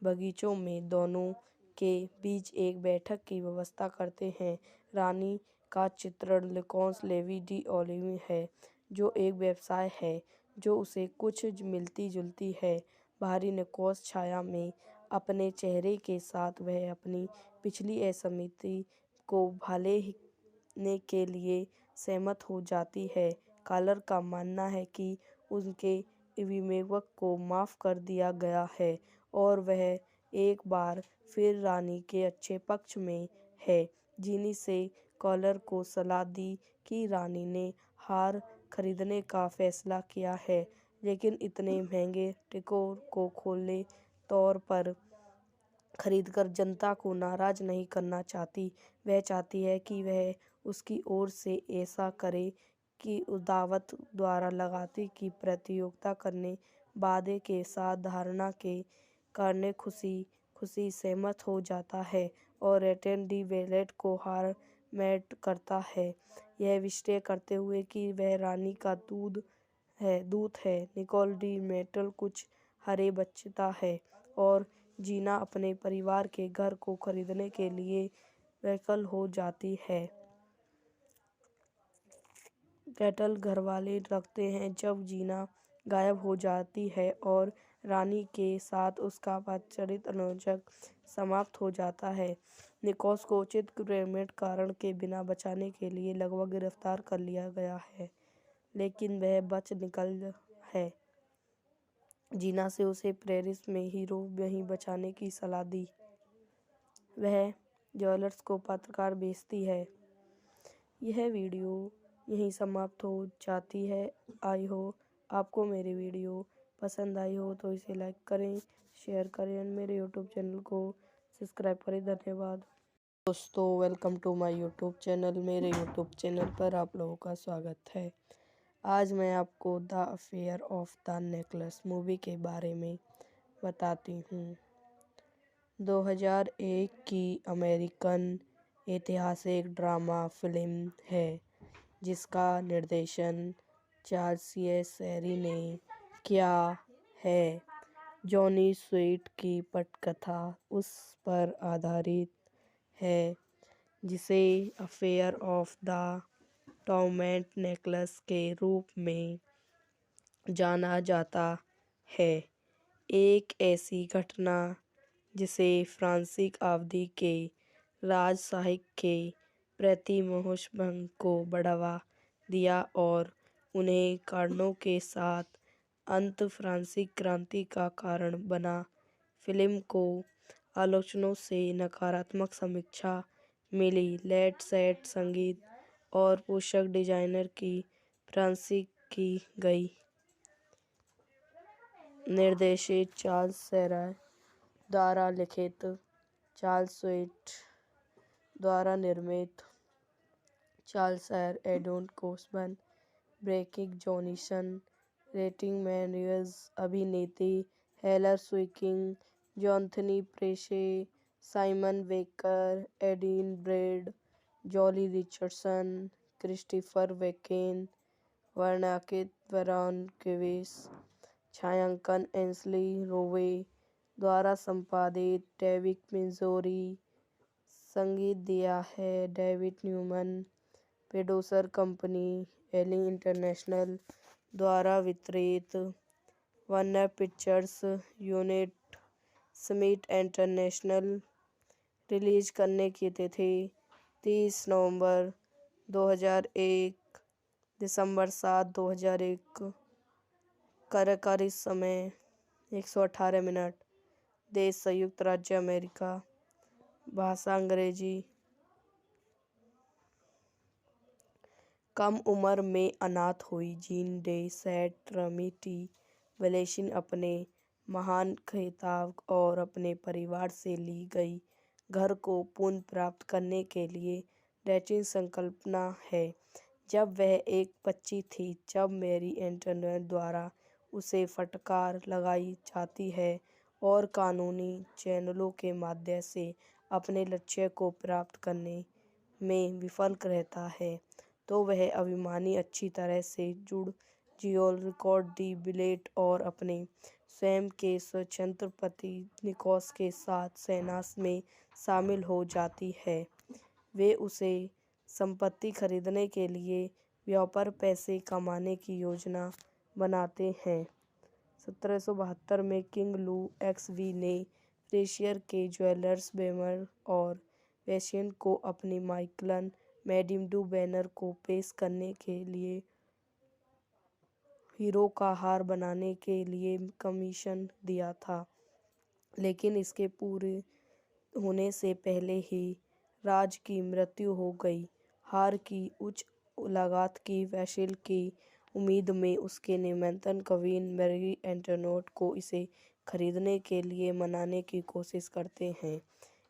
C: बगीचों में दोनों के बीच एक बैठक की व्यवस्था करते हैं। रानी का चित्रण लेकोंस लेवी डी ओलिवे है, जो एक व्यवसाय है जो उसे कुछ मिलती जुलती है। बाहरी निकोस छाया में अपने चेहरे के साथ वह अपनी पिछली असहमति को भालने के लिए सहमत हो जाती है। कॉलर का मानना है कि उनके अभिभावक को माफ़ कर दिया गया है और वह एक बार फिर रानी के अच्छे पक्ष में है। जीनी से कॉलर को सलाह दी कि रानी ने हार खरीदने का फैसला किया है, लेकिन इतने महंगे टिकोर को खुले तौर पर खरीदकर जनता को नाराज नहीं करना चाहती। वह चाहती है कि वह उसकी ओर से ऐसा करे कि दावत द्वारा लगाती की प्रतियोगिता करने वादे के साथ धारणा के करने खुशी खुशी सहमत हो जाता है और एटन डी वेलेट को हार मैट करता है, यह निश्चय करते हुए कि वह रानी का दूत है। निकोल डी मेटल कुछ हरे बचता है और जीना अपने परिवार के घर को खरीदने के लिए वैकल हो जाती है। कैटल घरवाले रखते हैं जब जीना गायब हो जाती है और रानी के साथ उसका वात्सरिक अनुरंजक समाप्त हो जाता है। निकोस को उचित क्रेमेट कारण के बिना बचाने के लिए लगभग गिरफ्तार कर लिया गया है, लेकिन वह बच निकल है। जीना से उसे पेरिस में हीरो वहीं बचाने की सलाह दी। वह ज्वेलर्स को पत्रकार भेजती है। यह वीडियो यहीं समाप्त हो जाती है। आई हो आपको मेरी वीडियो पसंद आई हो तो इसे लाइक करें, शेयर करें और मेरे यूट्यूब चैनल को सब्सक्राइब करें। धन्यवाद दोस्तों, welcome to my YouTube channel. मेरे यूट्यूब चैनल पर आप लोगों का स्वागत है। आज मैं आपको the affair of the necklace movie के बारे में बताती हूँ। 2001 की अमेरिकन ऐतिहासिक ड्रामा फिल्म है जिसका निर्देशन चार्ल्स शेरी ने किया है। जॉनी स्वीट की पटकथा उस पर आधारित है, जिसे affair of the torment necklace के रूप में जाना जाता है। एक ऐसी घटना जिसे फ्रांसीसी अवधि के राज साहित्य के प्रति मोहभंग को बढ़ावा दिया और उन्हें कारणों के साथ अंत फ्रांसीसी क्रांति का कारण बना। फिल्म को आलोचकों से नकारात्मक समीक्षा मिली। लेट सेट संगीत और पोशाक डिजाइनर की प्रशंसा की गई। निर्देशित चार्ल्स शेरी द्वारा लिखित, चार्ल्स स्वीट द्वारा निर्मित, चार्ल्स एडोन Kosove, Broderick Johnson, Redmond Morris, अभिनेत्री Hilary Swank, Jonathan Pryce, Simon Baker, Adrien Brody, Joely Richardson, Christopher Walken, वर्णनाकृत वरॉन क्विस, छायांकन एंसली रोवे द्वारा संपादित, डेविड मिंजोरी, संगीत दिया है David Newman, producer company Eli international द्वारा वितरित, Warner Pictures unit Smith international. Release करने की तिथि 30 नवंबर 2001, दिसंबर 7, 2001। कार्यकारी समय 118 मिनट। देश संयुक्त राज्य अमेरिका। भाषा अंग्रेजी। कम उम्र में अनाथ हुई जीन डे सेंट ट्रिनिटी वैलेसिन अपने महान खिताब और अपने परिवार से ली गई घर को पुनः प्राप्त करने के लिए रचित संकल्पना है। जब वह एक बच्ची थी जब मैरी एंटोनेट द्वारा उसे फटकार लगाई जाती है और कानूनी चैनलों के माध्यम से अपने लक्ष्य को प्राप्त करने में विफल रहता है, तो वह अभिमानी अच्छी तरह से जुड़ जियोल रिकॉर्ड दी बिलेट और अपने स्वयं के स्वतंत्र पति निकोस के साथ सेना में शामिल हो जाती है। वे उसे संपत्ति खरीदने के लिए व्यापार पैसे कमाने की योजना बनाते हैं। 1772 में किंग लू एक्सवी ने फ्रेशियर के ज्वेलर्स बेमर और वेशियन को अपनी माइकलन मैडम डू बैनर को पेश करने के लिए हीरो का हार बनाने के लिए कमीशन दिया था, लेकिन इसके पूरे होने से पहले ही राज की मृत्यु हो गई। हार की उच्च लागत की वसूल की उम्मीद में उसके निमंत्रण क्वीन मैरी एंटोनेट को इसे खरीदने के लिए मनाने की कोशिश करते हैं।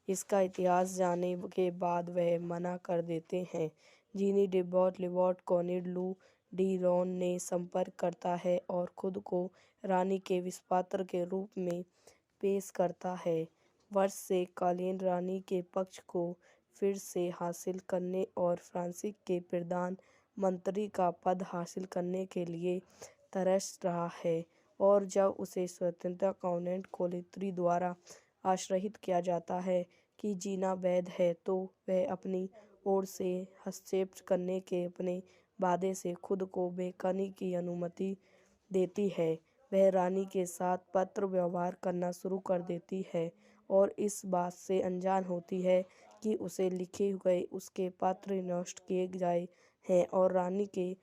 C: इसका इतिहास जानने के बाद वह मना कर देते हैं। जीनी डेबॉट लिबॉट कॉनिड लू डी रॉन ने संपर्क करता है और खुद को रानी के विषपात्र के रूप में पेश करता है। वर्ष से कालीन रानी के पक्ष को फिर से हासिल करने और फ्रांसिस के प्रधान मंत्री का पद हासिल करने के लिए तरस रहा है, और जब उसे स्वतंत्रता कॉन्वेंट कोलित्री द्वारा आश्रित किया जाता है कि जीना वैध है, तो वह अपनी ओर से हस्तक्षेप करने के अपने वादे से खुद को बेकनी की अनुमति देती है। वह रानी के साथ पत्र व्यवहार करना शुरू कर देती है और इस बात से अनजान होती है कि उसे लिखे गए उसके पत्र नष्ट किए गए हैं और रानी के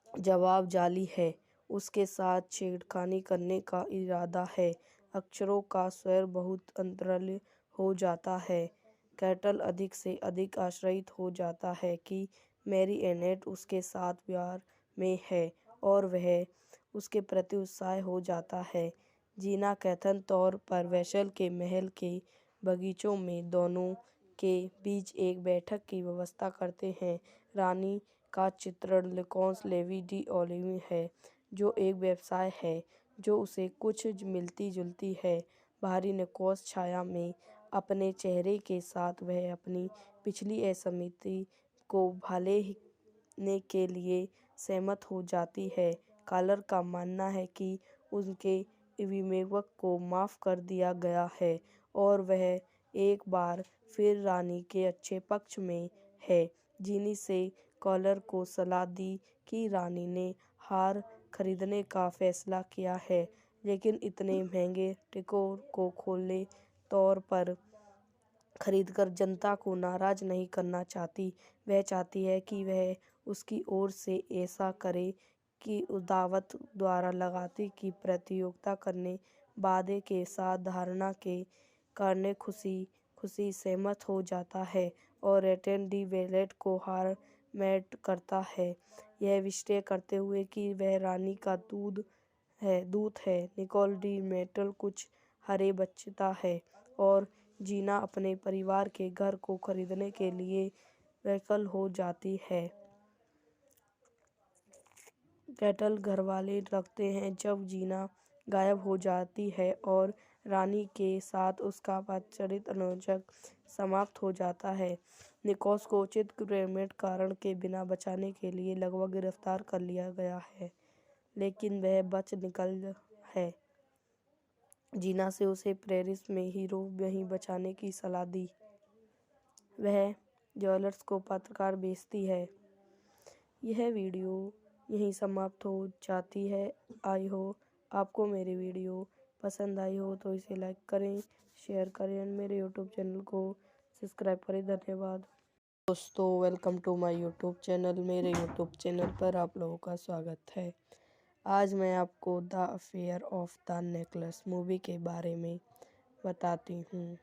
C: जवाब जाली है। उसके साथ छेड़खानी करने का इरादा है। अक्षरों का स्वर बहुत अंतराल हो जाता है। कैटल अधिक से अधिक आश्चर्यित हो जाता है कि मैरी एनेट उसके साथ प्यार में है और वह उसके प्रति उत्साह हो जाता है। जीना कथन तौर पर वेसल के महल के बगीचों में दोनों के बीच एक बैठक की व्यवस्था करते हैं। रानी का चित्रण लेकोंस लेवी डी ओलिवी है, जो एक व्यवसाय है जो उसे कुछ मिलती जुलती है। बाहरी निकोस छाया में अपने चेहरे के साथ वह अपनी पिछली असहमति को भालने के लिए सहमत हो जाती है। कॉलर का मानना है कि उनके विवेक को माफ़ कर दिया गया है और वह एक बार फिर रानी के अच्छे पक्ष में है। जीनी से कॉलर को सलाह दी कि रानी ने हार खरीदने का फैसला किया है, लेकिन इतने महंगे टिकोर को खुले तौर पर खरीदकर जनता को नाराज नहीं करना चाहती। वह चाहती है कि वह उसकी ओर से ऐसा करे कि उस दावत द्वारा लगाती की प्रतियोगिता करने वादे के साथ धारणा के करने खुशी खुशी सहमत हो जाता है और रेटेन डी वेलेट को हार मैट करता है, यह विश्लेषण करते हुए कि वह रानी का दूत है। निकोल डी मेटल कुछ हरे बचता है और जीना अपने परिवार के घर को खरीदने के लिए वैकल हो जाती है। कैटल घरवाले रखते हैं जब जीना गायब हो जाती है और रानी के साथ उसका वात्सल्य अनुजक समाप्त हो जाता है। निकोस को उचित क्रेमेट कारण के बिना बचाने के लिए लगभग गिरफ्तार कर लिया गया है, लेकिन वह बच निकल है। जीना से उसे पेरिस में ही वहीं बचाने की सलाह दी। वह ज्वेलर्स को पत्रकार भेजती है। यह वीडियो यहीं समाप्त हो जाती है। आई हो आपको मेरी वीडियो पसंद आई हो तो इसे लाइक करें, शेयर करें और मेरे यूट्यूब चैनल को सब्सक्राइब करें। धन्यवाद दोस्तों, welcome to my YouTube channel. मेरे यूट्यूब चैनल पर आप लोगों का स्वागत है। आज मैं आपको the affair of the necklace movie के बारे में बताती हूँ।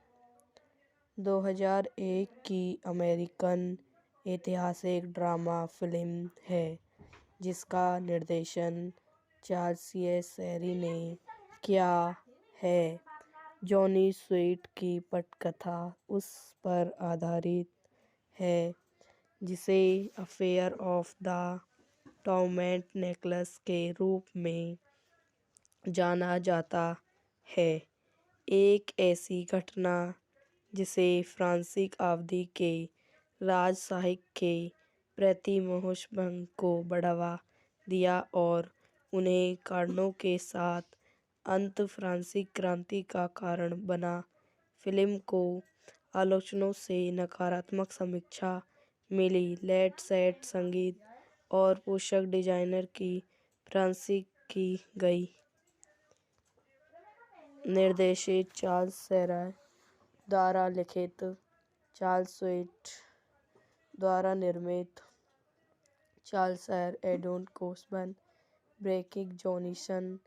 C: 2001 की अमेरिकन ऐतिहासिक ड्रामा फिल्म है जिसका निर्देशन चार्ल्स शेरी ने किया है। जॉनी स्वीट की पटकथा उस पर आधारित है जिसे affair of the torment necklace के रूप में जाना जाता है। एक ऐसी घटना जिसे फ्रांसीसी अवधि के राजसाहित्य के प्रति मोहभंग को बढ़ावा दिया और उन्हें कारणों के साथ अंत फ्रांसीसी क्रांति का कारण बना। फिल्म को आलोचकों से नकारात्मक समीक्षा मिली। लेट सेट संगीत और पोशाक डिजाइनर की प्रशंसा की गई। निर्देशित चार्ल्स शेरी द्वारा लिखित, चार्ल्स स्वीट द्वारा निर्मित, चार्ल्स एडोन Kosove, Broderick Johnson,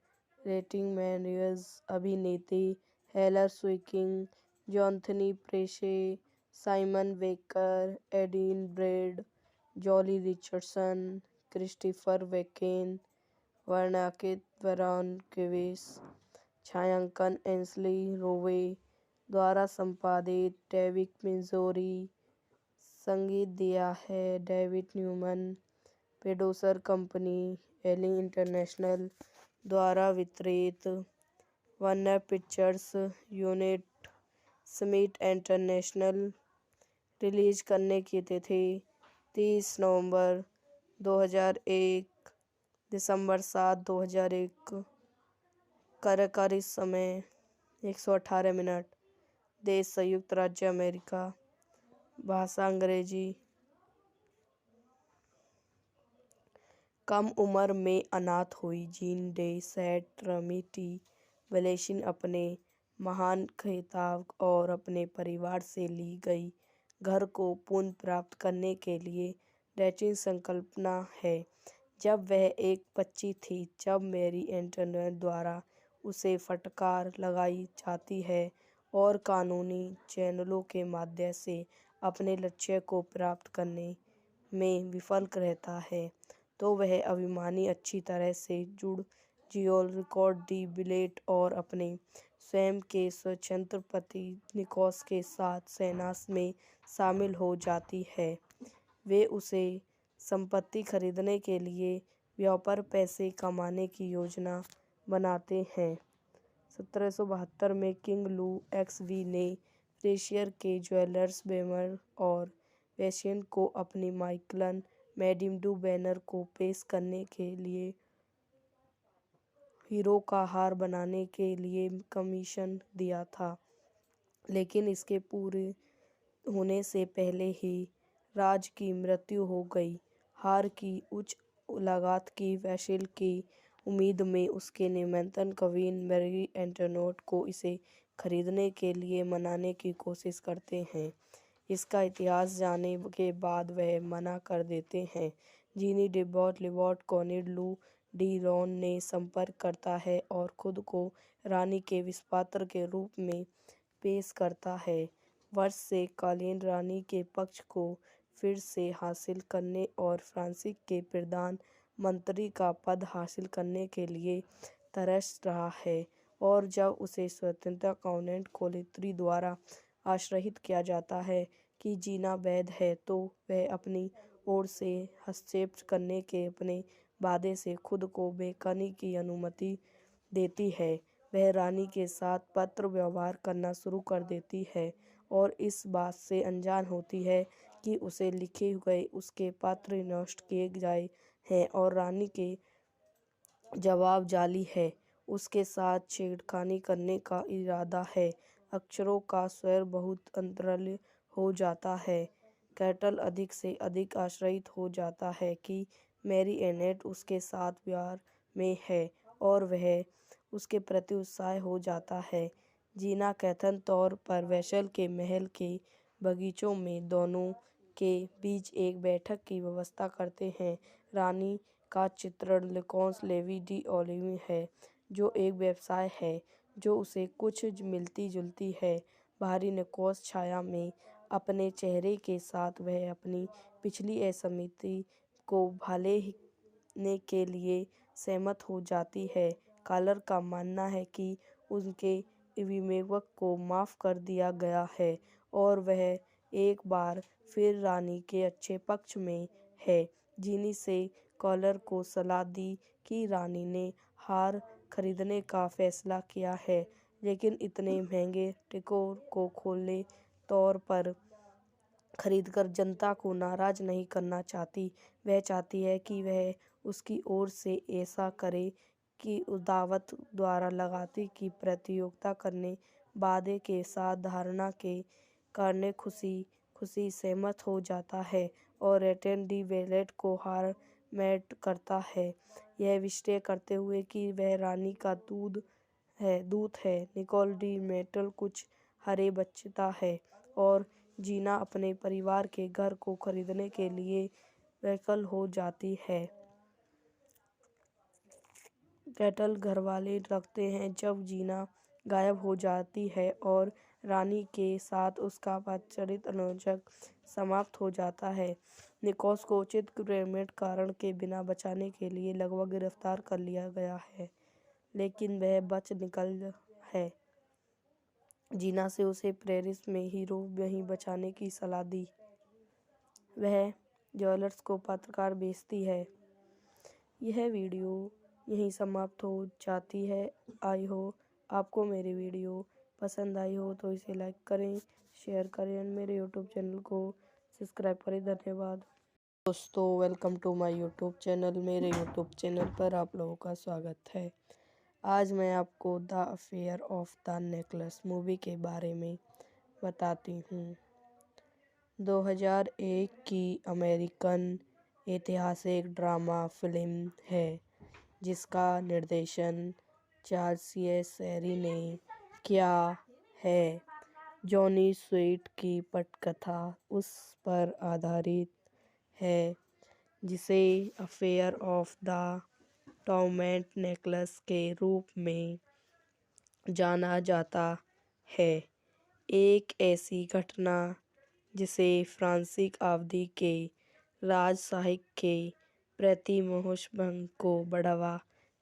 C: Redmond Morris, अभिनेत्री Hilary Swank, Jonathan Pryce, Simon Baker, Adrien Brody, Joely Richardson, Christopher Walken, वर्णनाकृत वरॉन केविस, छायांकन एंसली रोवे द्वारा संपादित, डेविड मिजोरी, संगीत दिया है डेविड न्यूमन। प्रोड्यूसर कंपनी एलिंग इंटरनेशनल द्वारा वितरित। Warner Pictures unit Smith international. Release करने की तिथि 30 नवंबर 2001 दिसंबर 7 2001। कार्यकारी समय 118 मिनट। देश संयुक्त राज्य अमेरिका। भाषा अंग्रेजी। कम उम्र में अनाथ हुई जीन डे सेट रमिटी वलेशिन अपने महान खिताब और अपने परिवार से ली गई घर को पुनः प्राप्त करने के लिए डेटिंग संकल्पना है। जब वह एक बच्ची थी जब मैरी एंटोनेट द्वारा उसे फटकार लगाई जाती है और कानूनी चैनलों के माध्यम से अपने लक्ष्य को प्राप्त करने में विफल रहता है, तो वह अभिमानी अच्छी तरह से जुड़ जियोल रिकॉर्ड दी बिलेट और अपने स्वयं के स्वतंत्र पति निकोस के साथ सेना में शामिल हो जाती है। वे उसे संपत्ति खरीदने के लिए व्यापार पैसे कमाने की योजना बनाते हैं। 1772 में किंग लू एक्सवी ने फ्रेशियर के ज्वेलर्स बेमर और वेशियन को अपनी माइकलन मैडिम डू बैनर को पेश करने के लिए हीरो का हार बनाने के लिए कमीशन दिया था, लेकिन इसके पूरे होने से पहले ही राज की मृत्यु हो गई। हार की उच्च लागत की वसूल की उम्मीद में उसके निमंत्रण क्वीन मैरी एंटोनेट को इसे खरीदने के लिए मनाने की कोशिश करते हैं। इसका इतिहास जानने के बाद वह मना कर देते हैं। जीनी डेबॉट लिबॉट कॉनिड लू डी रॉन ने संपर्क करता है और खुद को रानी के विस्पात्र के रूप में पेश करता है। वर्ष से कालीन रानी के पक्ष को फिर से हासिल करने और फ्रांस के प्रधान मंत्री का पद हासिल करने के लिए तरस रहा है, और जब उसे स्वतंत्रता काउंट कोलित्री द्वारा आश्रित किया जाता है कि जीना वैध है, तो वह अपनी ओर से हस्तक्षेप करने के अपने वादे से खुद को बेकनी की अनुमति देती है। वह रानी के साथ पत्र व्यवहार करना शुरू कर देती है और इस बात से अनजान होती है कि उसे लिखे गए उसके पत्र नष्ट किए गए हैं और रानी के जवाब जाली है। उसके साथ छेड़खानी करने का इरादा है। अक्षरों का स्वर बहुत अंतराल हो जाता है। कैटल अधिक से अधिक आश्रित हो जाता है कि मैरी एनेट उसके साथ प्यार में है और वह उसके प्रति उत्साह हो जाता है। जीना कथन तौर पर वेशल के महल के बगीचों में दोनों के बीच एक बैठक की व्यवस्था करते हैं। रानी का चित्रण लेकोंस लेवी डी ओलिवी है, जो एक व्यवसाय है जो उसे कुछ मिलती जुलती है। बाहरी निकोस छाया में अपने चेहरे के साथ वह अपनी पिछली असहमति को भालने के लिए सहमत हो जाती है। कॉलर का मानना है कि उनके विवेक को माफ़ कर दिया गया है और वह एक बार फिर रानी के अच्छे पक्ष में है। जीनी से कॉलर को सलाह दी कि रानी ने हार खरीदने का फैसला किया है, लेकिन इतने महंगे टिकोर को खुले तौर पर खरीदकर जनता को नाराज नहीं करना चाहती। वह चाहती है कि वह उसकी ओर से ऐसा करे कि दावत द्वारा लगाती की प्रतियोगिता करने वादे के साथ धारणा के करने खुशी खुशी सहमत हो जाता है और रेटेन डी वेलेट को हार मैट करता है, यह विश्लेषण करते हुए कि वह रानी का दूत है। निकोल डी मेटल कुछ हरे बचता है और जीना अपने परिवार के घर को खरीदने के लिए वैकल हो जाती है। कैटल घरवाले रखते हैं जब जीना गायब हो जाती है और रानी के साथ उसका पदचारित अनुबंध समाप्त हो जाता है। निकोस को उचित क्रेमेट कारण के बिना बचाने के लिए लगभग गिरफ्तार कर लिया गया है, लेकिन वह बच निकल है। जीना से उसे पेरिस में हीरो वहीं बचाने की सलाह दी। वह ज्वेलर्स को पत्रकार भेजती है। यह वीडियो यहीं समाप्त हो जाती है। आई हो आपको मेरी वीडियो पसंद आई हो तो इसे लाइक करें, शेयर करें और मेरे यूट्यूब चैनल को सब्सक्राइब करें। धन्यवाद दोस्तों, welcome to my YouTube channel. मेरे यूट्यूब चैनल पर आप लोगों का स्वागत है। आज मैं आपको the affair of the necklace movie के बारे में बताती हूँ। 2001 की अमेरिकन ऐतिहासिक ड्रामा फिल्म है जिसका निर्देशन चार्ल्स शेरी ने किया है। जॉनी स्वीट की पटकथा उस पर आधारित है जिसे affair of the torment necklace के रूप में जाना जाता है। एक ऐसी घटना जिसे फ्रांसीसी अवधि के राजसाहित्य के प्रति मोहभंग को बढ़ावा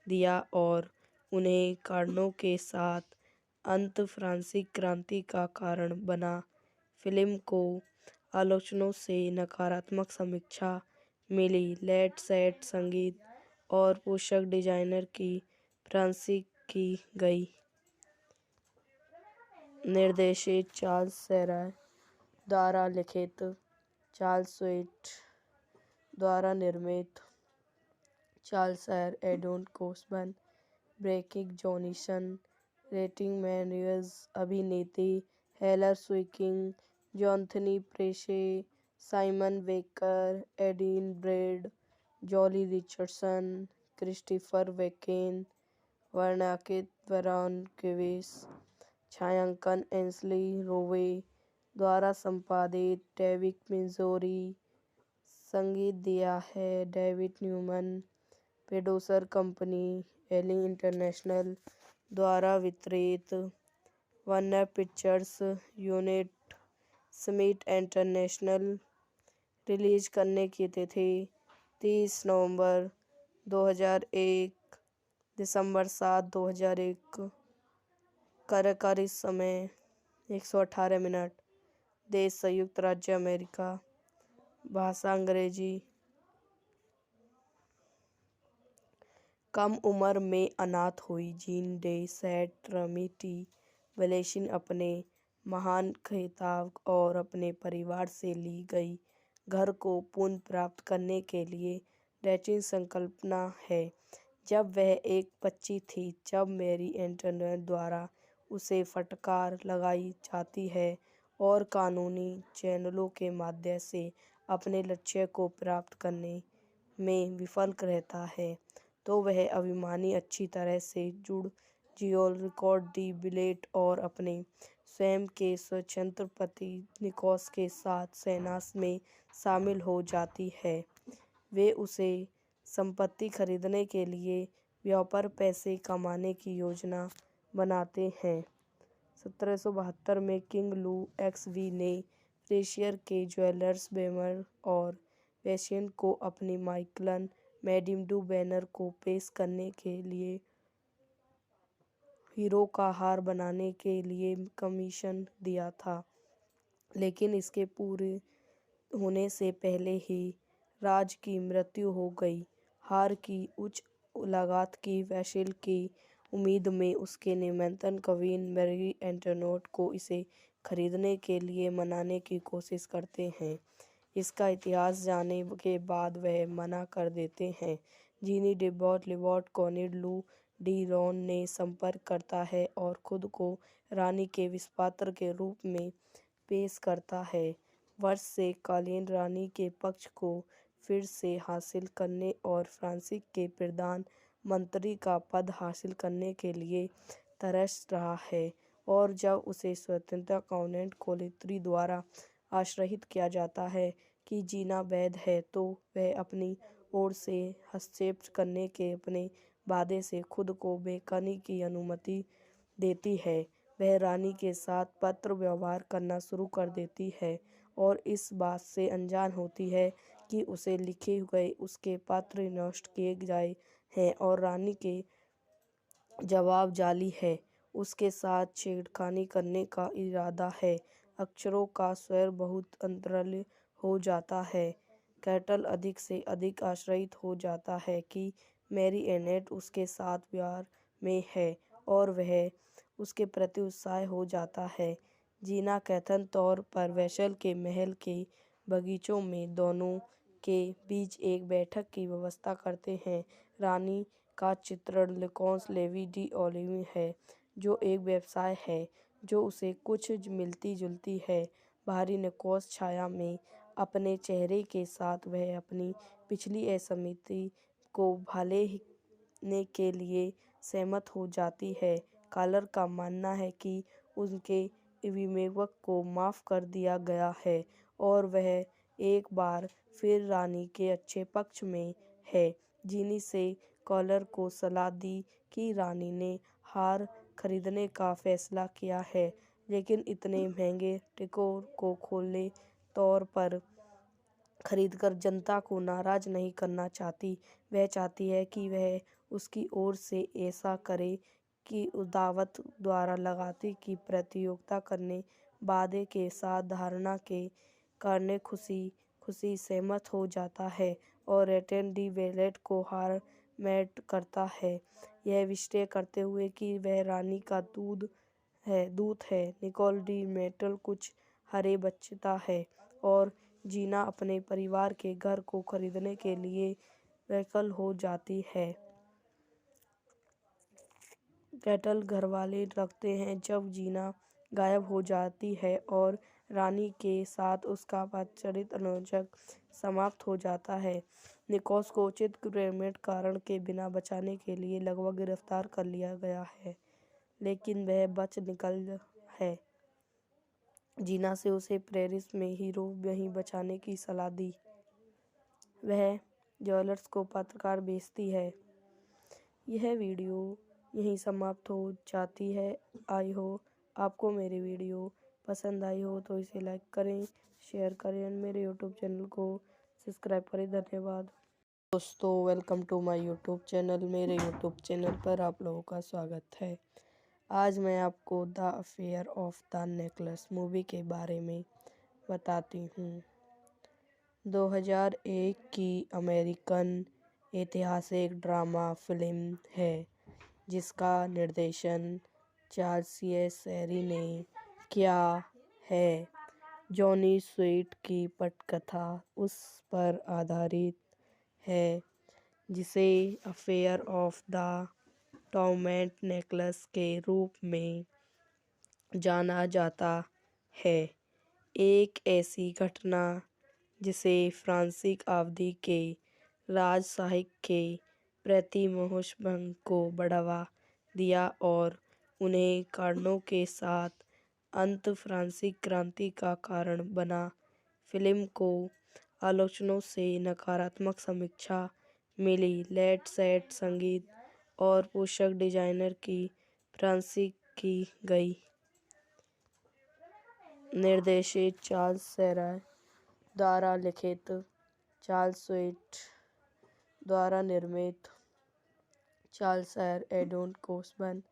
C: दिया और उन्हें कारणों के साथ अंत फ्रांसीसी क्रांति का कारण बना। फिल्म को आलोचकों से नकारात्मक समीक्षा मिली। लेट सेट संगीत और पोशाक डिजाइनर की प्रशंसा की गई। निर्देशित चार्ल्स शेरी द्वारा लिखित, चार्ल्स स्वीट द्वारा निर्मित, चार्ल्स शेर, एडोन Kosove, Broderick Johnson, Redmond Morris, अभिनेत्री Hilary Swank, Jonathan Pryce, Simon Baker, Adrien Brody, Joely Richardson, Christopher Walken, वर्णनाकृत ब्रायन केविस, छायांकन एंसली रोवे द्वारा संपादित, डेविड मिज़ोरी, संगीत दिया है डेविड न्यूमन, प्रोड्यूसर कंपनी एलिंग इंटरनेशनल द्वारा वितरित, Warner Pictures unit Smith international. Release करने की तिथि 30 नवंबर 2001, दिसंबर 7, 2001। कार्यकारी समय 118 मिनट। देश संयुक्त राज्य अमेरिका। भाषा अंग्रेजी। कम उम्र में अनाथ हुई Jean de Saint Remy Valencia अपने महान खिताब और अपने परिवार से ली गई घर को पुनः प्राप्त करने के लिए डैचिंग संकल्पना है। जब वह एक बच्ची थी जब मैरी एंटोनेट द्वारा उसे फटकार लगाई जाती है और कानूनी चैनलों के माध्यम से अपने लक्ष्य को प्राप्त करने में विफल रहता है, तो वह अभिमानी अच्छी तरह से जुड़ जियोल रिकॉर्ड दी बिलेट और अपने स्वयं के स्वतंत्र पति निकोस के साथ सेना में शामिल हो जाती है। वे उसे संपत्ति खरीदने के लिए व्यापार पैसे कमाने की योजना बनाते हैं। 1772 में किंग लू एक्सवी ने फ्रेशियर के ज्वेलर्स बेमर और वेशियन को अपनी माइकलन मैडम डू बैनर को पेश करने के लिए हीरो का हार बनाने के लिए कमीशन दिया था, लेकिन इसके पूरे होने से पहले ही राज की मृत्यु हो गई। हार की उच्च लागत की वसूली की उम्मीद में उसके निमंत्रण क्वीन मैरी एंटोनेट को इसे खरीदने के लिए मनाने की कोशिश करते हैं। इसका इतिहास जानने के बाद वह मना कर देते हैं। जीनी डेबॉट लिबॉट कॉनिड लू डी रॉन ने संपर्क करता है और खुद को रानी के विस्पात्र के रूप में पेश करता है। वर्ष से कालीन रानी के पक्ष को फिर से हासिल करने और फ्रांस के प्रधान मंत्री का पद हासिल करने के लिए तरस रहा है, और जब उसे स्वतंत्रता काउंट कोलित्री द्वारा आश्रित किया जाता है कि जीना वैध है, तो वह अपनी ओर से हस्तक्षेप करने के अपने वादे से खुद को बेकनी की अनुमति देती है। वह रानी के साथ पत्र व्यवहार करना शुरू कर देती है और इस बात से अनजान होती है कि उसे लिखे गए उसके पत्र नष्ट किए गए हैं और रानी के जवाब जाली है। उसके साथ छेड़खानी करने का इरादा है। अक्षरों का स्वर बहुत अंतराल हो जाता है। कैटल अधिक से अधिक आश्चर्यित हो जाता है कि मैरी एनेट उसके साथ प्यार में है और वह उसके प्रति उत्साह हो जाता है। जीना कथन तौर पर वेशल के महल के बगीचों में दोनों के बीच एक बैठक की व्यवस्था करते हैं। रानी का चित्रण लेकोन्स लेवी डी ओलिवी है, जो एक व्यवसाय है जो उसे कुछ मिलती जुलती है। बाहरी निकोस छाया में अपने चेहरे के साथ वह अपनी पिछली असहमति को भालने के लिए सहमत हो जाती है। कॉलर का मानना है कि उनके अभिभावक को माफ़ कर दिया गया है और वह एक बार फिर रानी के अच्छे पक्ष में है। जीनी से कॉलर को सलाह दी कि रानी ने हार खरीदने का फैसला किया है, लेकिन इतने महंगे टिकोर को खुले तौर पर खरीदकर जनता को नाराज नहीं करना चाहती। वह चाहती है कि वह उसकी ओर से ऐसा करे कि दावत द्वारा लगाती की प्रतियोगिता करने वादे के साथ धारणा के करने खुशी खुशी सहमत हो जाता है और एटेन डी वेलेट को हार मैट करता है, यह विश्लेषण करते हुए कि वह रानी का दूत है। निकोल डी मेटल कुछ हरे बचता है और जीना अपने परिवार के घर को खरीदने के लिए वैकल हो जाती है। कैटल घरवाले रखते हैं जब जीना गायब हो जाती है और रानी के साथ उसका पारस्परिक अनुरंजन समाप्त हो जाता है। निकोस को उचित ग्रेमेट कारण के बिना बचाने के लिए लगभग गिरफ्तार कर लिया गया है, लेकिन वह बच निकल है। जीना से उसे पेरिस में हीरो वहीं बचाने की सलाह दी। वह ज्वेलर्स को पत्रकार भेजती है। यह वीडियो यहीं समाप्त हो जाती है। आई हो आपको मेरी वीडियो पसंद आई हो तो इसे लाइक करें, शेयर करें और मेरे यूट्यूब चैनल को सब्सक्राइब करें। धन्यवाद दोस्तों, welcome to my YouTube channel. मेरे यूट्यूब चैनल पर आप लोगों का स्वागत है। आज मैं आपको the affair of the necklace movie के बारे में बताती हूँ। 2001 की अमेरिकन ऐतिहासिक ड्रामा फिल्म है जिसका निर्देशन चार्ल्स शेरी ने किया है। जॉनी स्वीट की पटकथा उस पर आधारित है जिसे affair of the torment necklace के रूप में जाना जाता है। एक ऐसी घटना जिसे फ्रांसीसी अवधि के राज साहित्य के प्रति मोहभंग को बढ़ावा दिया और उन्हें कारणों के साथ अंत फ्रांसीसी क्रांति का कारण बना। फिल्म को आलोचकों से नकारात्मक समीक्षा मिली। लेट सेट संगीत और पोशाक डिजाइनर की प्रशंसा की गई। निर्देशित चार्ल्स शेरी द्वारा लिखित, चार्ल्स स्वीट द्वारा निर्मित। चार्ल्स शेरी, एडोन Kosove,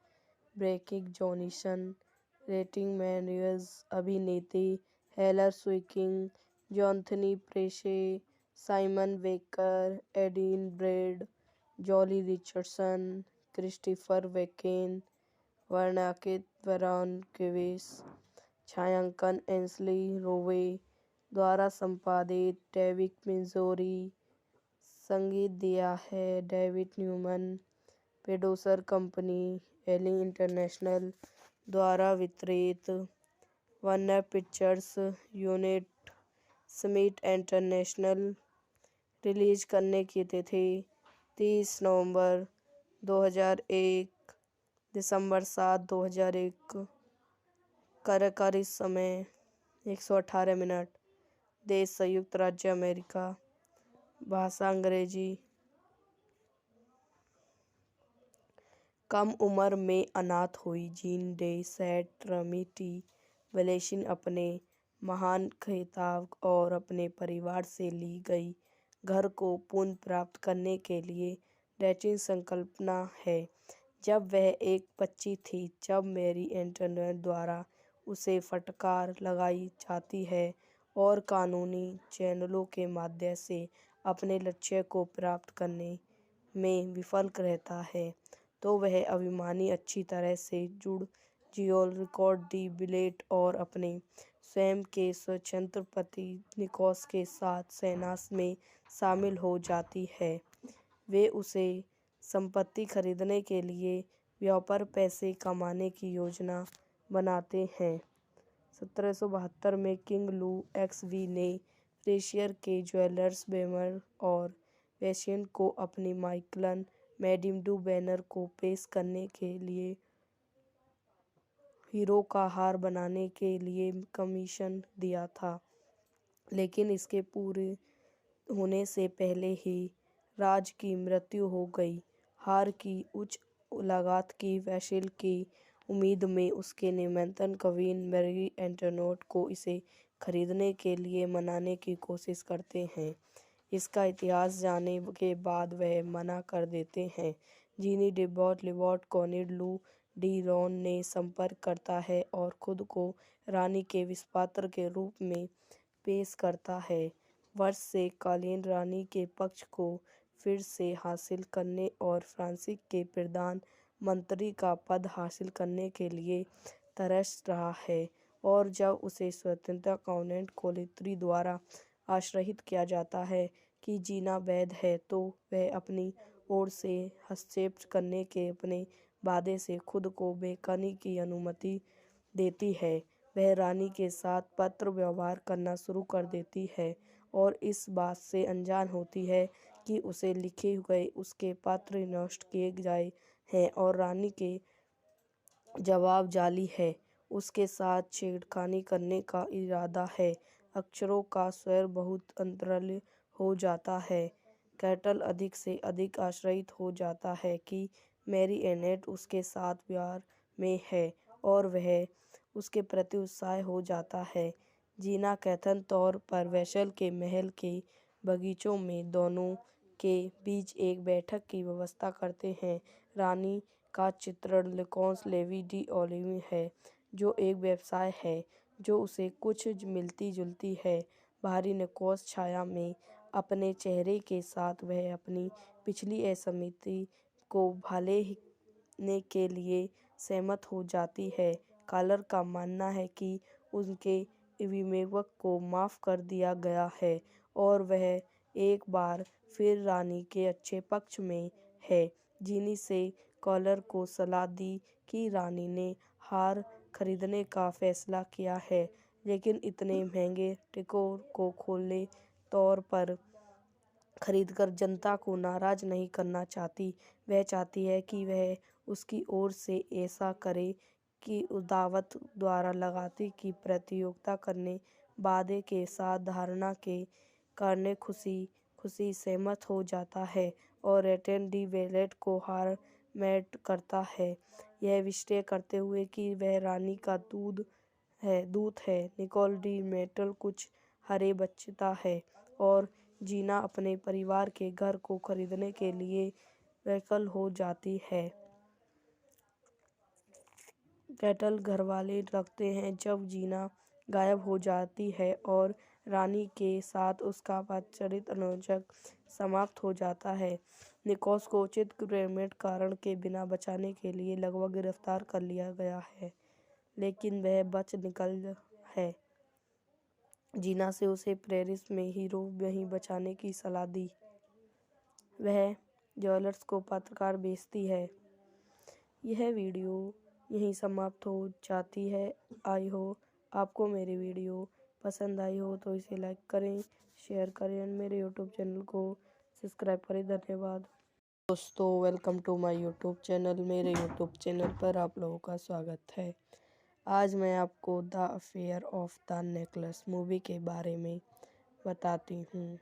C: Broderick Johnson, Redmond Morris. अभिनेत्री Hilary Swank, Jonathan Pryce, Simon Baker, Adrien Brody, Joely Richardson, Christopher Walken, वर्णनाकृत ब्रायन केविस। छायांकन एंसली रोवे द्वारा संपादित, डेविड मिज़ोरी। संगीत दिया है David Newman. Producer company Eli international द्वारा वितरित। Warner Pictures unit Smith international. Release करने की तिथि 30 नवंबर 2001, दिसंबर 7, 2001। कार्यकारी समय 118 मिनट। देश संयुक्त राज्य अमेरिका। भाषा अंग्रेजी। कम उम्र में अनाथ हुई जीन डे सैंट ट्रिनिटी वैलेसिन अपने महान खिताब और अपने परिवार से ली गई घर को पुनः प्राप्त करने के लिए डेटिंग संकल्पना है। जब वह एक बच्ची थी जब मैरी एंटोनेट द्वारा उसे फटकार लगाई जाती है और कानूनी चैनलों के माध्यम से अपने लक्ष्य को प्राप्त करने में विफल रहता है, तो वह अभिमानी अच्छी तरह से जुड़ जियोल रिकॉर्ड दी बिलेट और अपने स्वयं के स्वतंत्र पति निकोस के साथ सेना में शामिल हो जाती है। वे उसे संपत्ति खरीदने के लिए व्यापार पैसे कमाने की योजना बनाते हैं। 1772 में किंग लू एक्सवी ने फ्रेशियर के ज्वेलर्स बेमर और वेशियन को अपनी माइकलन मैडिम डू बैनर को पेश करने के लिए हीरो का हार बनाने के लिए कमीशन दिया था, लेकिन इसके पूरे होने से पहले ही राज की मृत्यु हो गई। हार की उच्च लागत की वसूल की उम्मीद में उसके निमंत्रण क्वीन मैरी एंटोनेट को इसे खरीदने के लिए मनाने की कोशिश करते हैं। इसका इतिहास जानने के बाद वह मना कर देते हैं। जीनी डेबॉट लिबॉट कॉनिड लू डी रॉन ने संपर्क करता है और खुद को रानी के विस्पात्र के रूप में पेश करता है। वर्ष से कालीन रानी के पक्ष को फिर से हासिल करने और फ्रांसिस के प्रधान मंत्री का पद हासिल करने के लिए तरस रहा है, और जब उसे स्वतंत्रता काउंट कोलित्री द्वारा आश्रित किया जाता है कि जीना वैध है, तो वह अपनी ओर से हस्तक्षेप करने के अपने वादे से खुद को बेकनी की अनुमति देती है। वह रानी के साथ पत्र व्यवहार करना शुरू कर देती है और इस बात से अनजान होती है कि उसे लिखे गए उसके पत्र नष्ट किए गए हैं और रानी के जवाब जाली है। उसके साथ छेड़खानी करने का इरादा है। अक्षरों का स्वर बहुत अंतराल हो जाता है। कैटल अधिक से अधिक आश्रित हो जाता है कि मैरी एनेट उसके साथ प्यार में है और वह उसके प्रति उत्साह हो जाता है। जीना कथन तौर पर वेसल के महल के बगीचों में दोनों के बीच एक बैठक की व्यवस्था करते हैं। रानी का चित्रण लेकोंस लेवी डी ओलिवी है, जो एक व्यवसाय है जो उसे कुछ मिलती जुलती है। बाहरी निकोस छाया में अपने चेहरे के साथ वह अपनी पिछली असहमति को भालने के लिए सहमत हो जाती है। कॉलर का मानना है कि उनके विवेक को माफ़ कर दिया गया है और वह एक बार फिर रानी के अच्छे पक्ष में है। जीनी से कॉलर को सलाह दी कि रानी ने हार खरीदने का फैसला किया है, लेकिन इतने महंगे टिकोर को खुले तौर पर खरीदकर जनता को नाराज नहीं करना चाहती। वह चाहती है कि वह उसकी ओर से ऐसा करे कि दावत द्वारा लगाती की प्रतियोगिता करने वादे के साथ धारणा के करने खुशी सहमत हो जाता है और रेटेन डी वेलेट को हार मैट करता है, यह निश्चय करते हुए कि वह रानी का दूत है। निकोल डी मेटल कुछ हरे बचता है और जीना अपने परिवार के घर को खरीदने के लिए वैकल हो जाती है। कैटल घरवाले रखते हैं जब जीना गायब हो जाती है और रानी के साथ उसका वात्सरिक अनुरंजक समाप्त हो जाता है। निकोस को उचित क्रेमेट कारण के बिना बचाने के लिए लगभग गिरफ्तार कर लिया गया है, लेकिन वह बच निकल है। जीना से उसे पेरिस में हीरो वहीं बचाने की सलाह दी। वह ज्वेलर्स को पत्रकार भेजती है। यह वीडियो यहीं समाप्त हो जाती है। आई हो आपको मेरी वीडियो पसंद आई हो तो इसे लाइक करें, शेयर करें और मेरे यूट्यूब चैनल को सब्सक्राइब करें। धन्यवाद दोस्तों, welcome to my YouTube channel. मेरे यूट्यूब चैनल पर आप लोगों का स्वागत है। आज मैं आपको the affair of the necklace movie के बारे में बताती हूँ।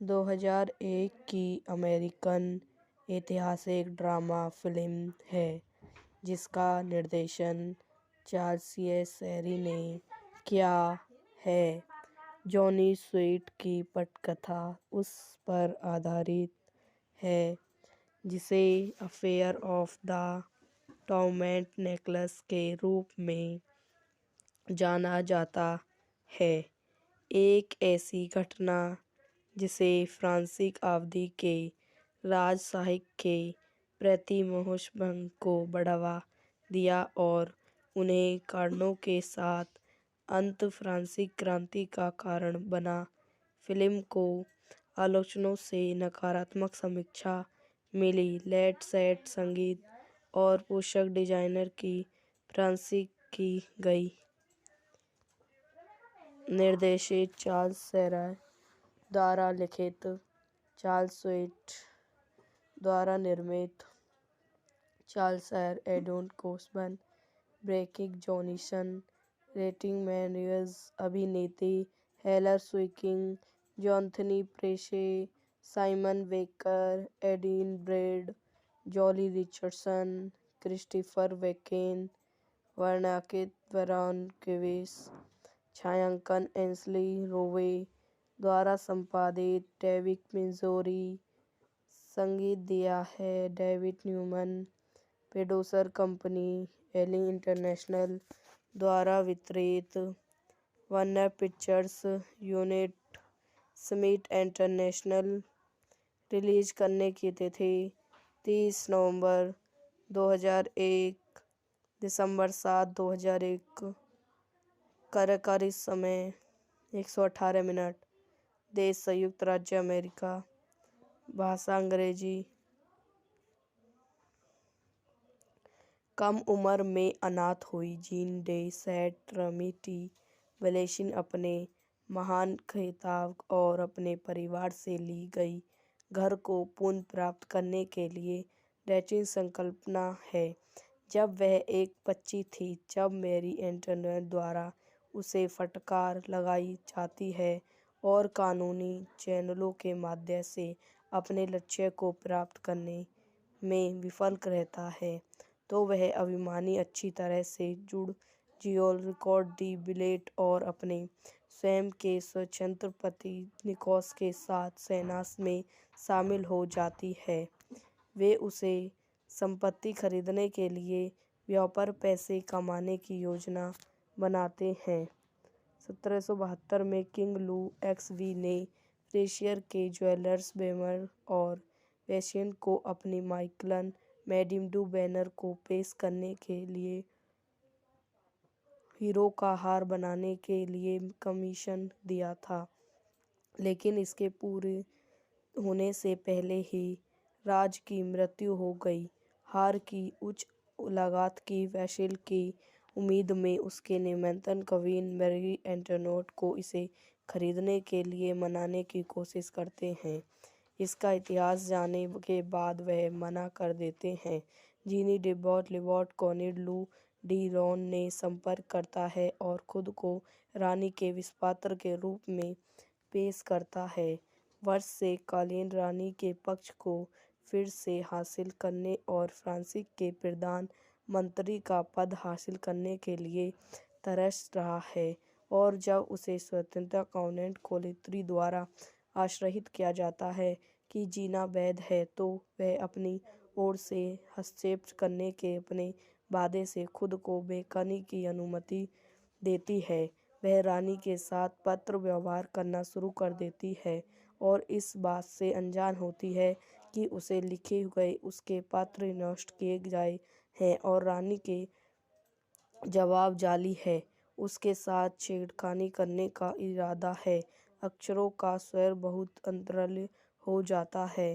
C: 2001 की अमेरिकन ऐतिहासिक ड्रामा फिल्म है जिसका निर्देशन चार्ल्स शेरी ने किया है। जॉनी स्वीट की पटकथा उस पर आधारित है, जिसे affair of the torment necklace के रूप में जाना जाता है। एक ऐसी घटना जिसे फ्रांसीसी अवधि के राजसाहित्य के प्रति मोहभंग को बढ़ावा दिया और उन्हें कारणों के साथ अंत फ्रांसीसी क्रांति का कारण बना। फिल्म को आलोचकों से नकारात्मक समीक्षा मिली। लेट सेट संगीत और पोशाक डिजाइनर की प्रशंसा की गई। निर्देशित चार्ल्स सेराय द्वारा लिखित, चार्ल्स स्विफ्ट द्वारा निर्मित, चार्ल्स सेराय, एडोन Kosove, Broderick Johnson, Redmond Morris, अभिनेत्री Hilary Swank, Jonathan Pryce, Simon Baker, Adrien Brody, Joely Richardson, Christopher Walken, वर्णनाकृत ब्रायन केविस, छायांकन एंसली रोवे द्वारा संपादित, डेविड मिज़ोरी, संगीत दिया है डेविड न्यूमैन, प्रोड्यूसर कंपनी एलिंग इंटरनेशनल द्वारा वितरित, Warner Pictures unit Smith international. Release करने की तिथि 30 नवंबर 2001, दिसंबर 7, 2001। कार्यकारी समय 118 मिनट। देश संयुक्त राज्य अमेरिका। भाषा अंग्रेजी। कम उम्र में अनाथ हुई जीन डे सेंट ट्रिनिटी वैलेसिन अपने महान खिताब और अपने परिवार से ली गई घर को पुनः प्राप्त करने के लिए रैचिंग संकल्पना है। जब वह एक बच्ची थी जब मैरी एंटोनेट द्वारा उसे फटकार लगाई जाती है और कानूनी चैनलों के माध्यम से अपने लक्ष्य को प्राप्त करने में विफल रहता है, तो वह अभिमानी अच्छी तरह से जुड़ जियोल रिकॉर्ड दी बिलेट और अपने स्वयं के स्वतंत्र पति निकोस के साथ सेना में शामिल हो जाती है। वे उसे संपत्ति खरीदने के लिए व्यापार पैसे कमाने की योजना बनाते हैं। 1772 में किंग लू एक्सवी ने फ्रेशियर के ज्वेलर्स बेमर और वेशियन को अपनी माइकलन मैडम डू बैनर को पेश करने के लिए हीरो का हार बनाने के लिए कमीशन दिया था, लेकिन इसके पूरे होने से पहले ही राज की मृत्यु हो गई। हार की उच्च लागत की वसूली की उम्मीद में उसके निमंत्रण क्वीन मैरी एंटोनेट को इसे खरीदने के लिए मनाने की कोशिश करते हैं। इसका इतिहास जानने के बाद वह मना कर देते हैं। जीनी डेबॉट लिबॉट कॉनिड लू डी रॉन ने संपर्क करता है और खुद को रानी के विषपात्र के रूप में पेश करता है। वर्ष से कालीन रानी के पक्ष को फिर से हासिल करने और फ्रांस के प्रधान मंत्री का पद हासिल करने के लिए तरस रहा है, और जब उसे स्वतंत्रता काउंट कोलित्री द्वारा आश्रित किया जाता है कि जीना वैध है, तो वह अपनी ओर से हस्तक्षेप करने के अपने वादे से खुद को बेकनी की अनुमति देती है। वह रानी के साथ पत्र व्यवहार करना शुरू कर देती है और इस बात से अनजान होती है कि उसे लिखे गए उसके पत्र नष्ट किए गए हैं और रानी के जवाब जाली है। उसके साथ छेड़खानी करने का इरादा है। अक्षरों का स्वर बहुत अंतराल हो जाता है।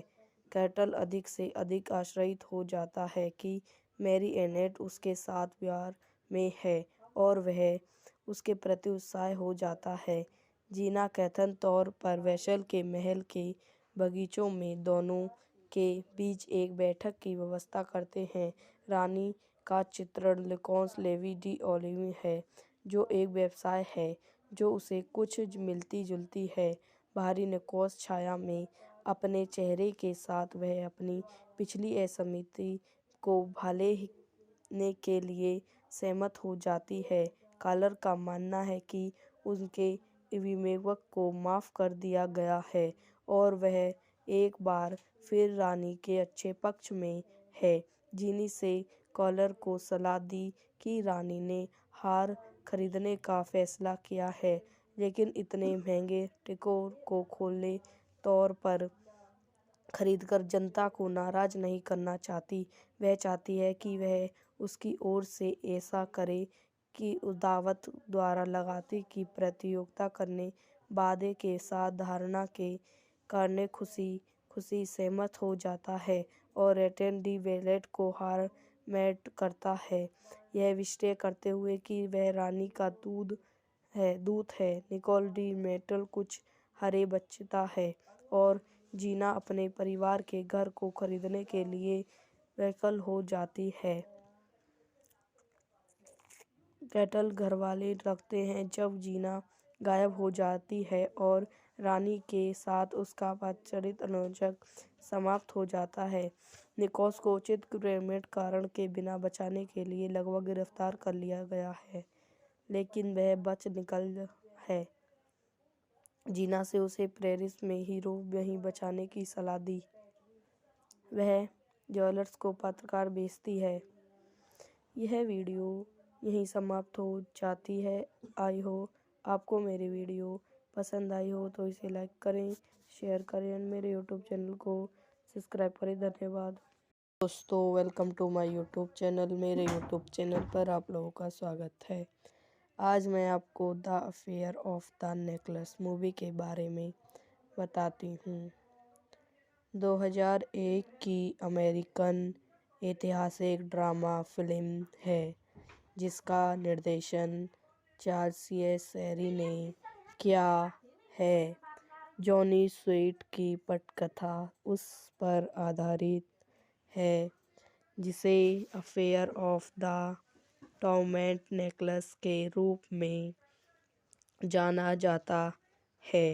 C: कैटल अधिक से अधिक आश्चर्यित हो जाता है कि मैरी एनेट उसके साथ प्यार में है और वह उसके प्रति उत्साह हो जाता है। जीना कथन तौर पर वेसल के महल के बगीचों में दोनों के बीच एक बैठक की व्यवस्था करते हैं। रानी का चित्रण लेकोंस लेवी डी ओलिवी है, जो एक व्यवसाय है जो उसे कुछ मिलती जुलती है। बाहरी निकोस छाया में अपने चेहरे के साथ वह अपनी पिछली असहमति को भालने के लिए सहमत हो जाती है। कॉलर का मानना है कि उनके विवेक को माफ़ कर दिया गया है और वह एक बार फिर रानी के अच्छे पक्ष में है। जीनी से कॉलर को सलाह दी कि रानी ने हार खरीदने का फैसला किया है, लेकिन इतने महंगे टिकोर को खुले तौर पर खरीदकर जनता को नाराज नहीं करना चाहती। वह चाहती है कि वह उसकी ओर से ऐसा करे कि उस दावत द्वारा लगाती की प्रतियोगिता करने वादे के साथ धारणा के करने खुशी खुशी सहमत हो जाता है और रेटेन डी वेलेट को हार मैट करता है, यह विश्लेषण करते हुए कि वह रानी का दूत है। निकोल डी मेटल कुछ हरे बचता है और जीना अपने परिवार के घर को खरीदने के लिए वैकल हो जाती है। कैटल घरवाले रखते हैं जब जीना गायब हो जाती है और रानी के साथ उसका वात्सल्य अनुरंजक समाप्त हो जाता है। निकोस को उचित क्रेमेट कारण के बिना बचाने के लिए लगभग गिरफ्तार कर लिया गया है, लेकिन वह बच निकल है। जीना से उसे पेरिस में हीरो वहीं बचाने की सलाह दी। वह ज्वेलर्स को पत्रकार भेजती है। यह वीडियो यहीं समाप्त हो जाती है। आई हो आपको मेरी वीडियो पसंद आई हो तो इसे लाइक करें, शेयर करें और मेरे यूट्यूब चैनल को सब्सक्राइब करें। धन्यवाद दोस्तों, welcome to my YouTube channel. मेरे यूट्यूब चैनल पर आप लोगों का स्वागत है। आज मैं आपको the affair of the necklace movie के बारे में बताती हूँ। 2001 की अमेरिकन ऐतिहासिक ड्रामा फिल्म है जिसका निर्देशन चार्ल्स शेरी ने किया है। जॉनी स्वीट की पटकथा उस पर आधारित है, जिसे affair of the torment necklace के रूप में जाना जाता है।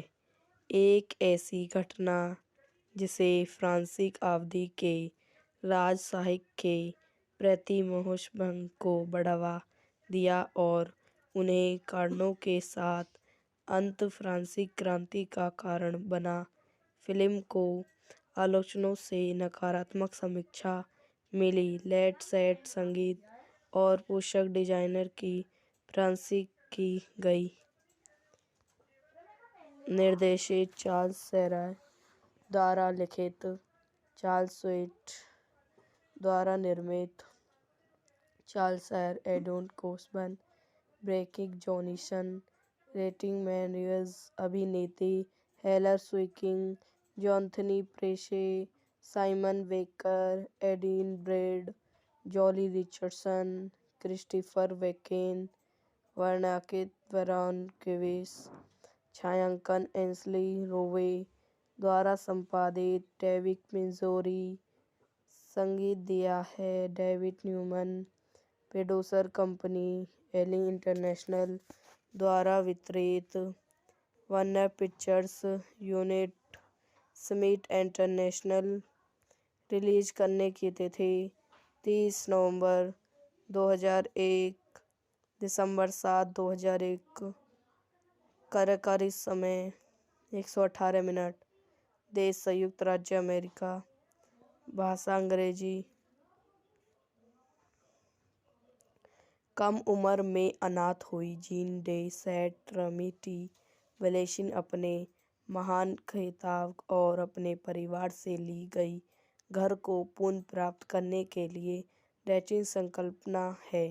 C: एक ऐसी घटना जिसे फ्रांसीसी अवधि के राजशाही के प्रति मोहभंग को बढ़ावा दिया और उन्हें कारणों के साथ अंत फ्रांसीसी क्रांति का कारण बना। फिल्म को आलोचकों से नकारात्मक समीक्षा मिली। लेट सेट संगीत और पोशाक डिजाइनर की प्रशंसा की गई। निर्देशित चार्ल्स शेरी द्वारा लिखित, चार्ल्स स्वीट द्वारा निर्मित। चार्ल्स शेर, एडोन Kosove, Broderick Johnson, Redmond Morris, अभिनेत्री Hilary Swank, Jonathan Pryce, Simon Baker, Adrien Brody, Joely Richardson, Christopher Walken, वर्णनाकृत वरॉन क्विस, छायांकन एंसली रोवे द्वारा संपादित, डेविड मिंजोरी, संगीत दिया है David Newman, producer company Eli international द्वारा वितरित, Warner Pictures unit Smith international. Release करने की तिथि 30 नवंबर 2001, दिसंबर 7, 2001। कार्यकारी समय 118 मिनट। देश संयुक्त राज्य अमेरिका। भाषा अंग्रेजी। कम उम्र में अनाथ हुई जीन डे सैंट-रेमी वैलेंसिया अपने महान खिताब और अपने परिवार से ली गई घर को पुनः प्राप्त करने के लिए रचित संकल्पना है।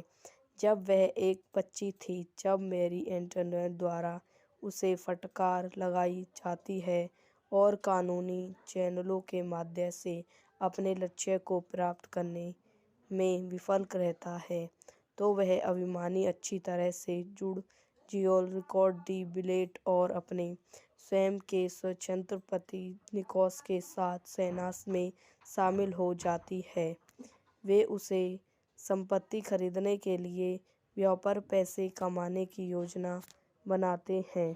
C: जब वह एक बच्ची थी जब मैरी एंटोनेट द्वारा उसे फटकार लगाई जाती है और कानूनी चैनलों के माध्यम से अपने लक्ष्य को प्राप्त करने में विफल रहता है, तो वह अभिमानी अच्छी तरह से जुड़ जियोल रिकॉर्ड डी बिलेट और अपने स्वयं के स्वतंत्र पति निकोस के साथ सेना में शामिल हो जाती है। वे उसे संपत्ति खरीदने के लिए व्यापार पैसे कमाने की योजना बनाते हैं।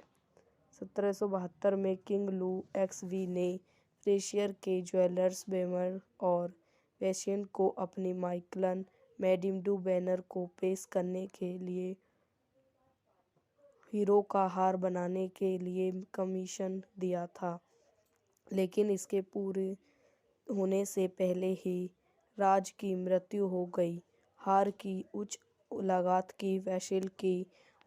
C: 1772 में किंग लू एक्सवी ने फ्रेशियर के ज्वेलर्स बेमर और वेशियन को अपनी माइकलन मैडम डू बैनर को पेश करने के लिए हीरो का हार बनाने के लिए कमीशन दिया था, लेकिन इसके पूरे होने से पहले ही राज की मृत्यु हो गई। हार की उच्च लागत की वसूली की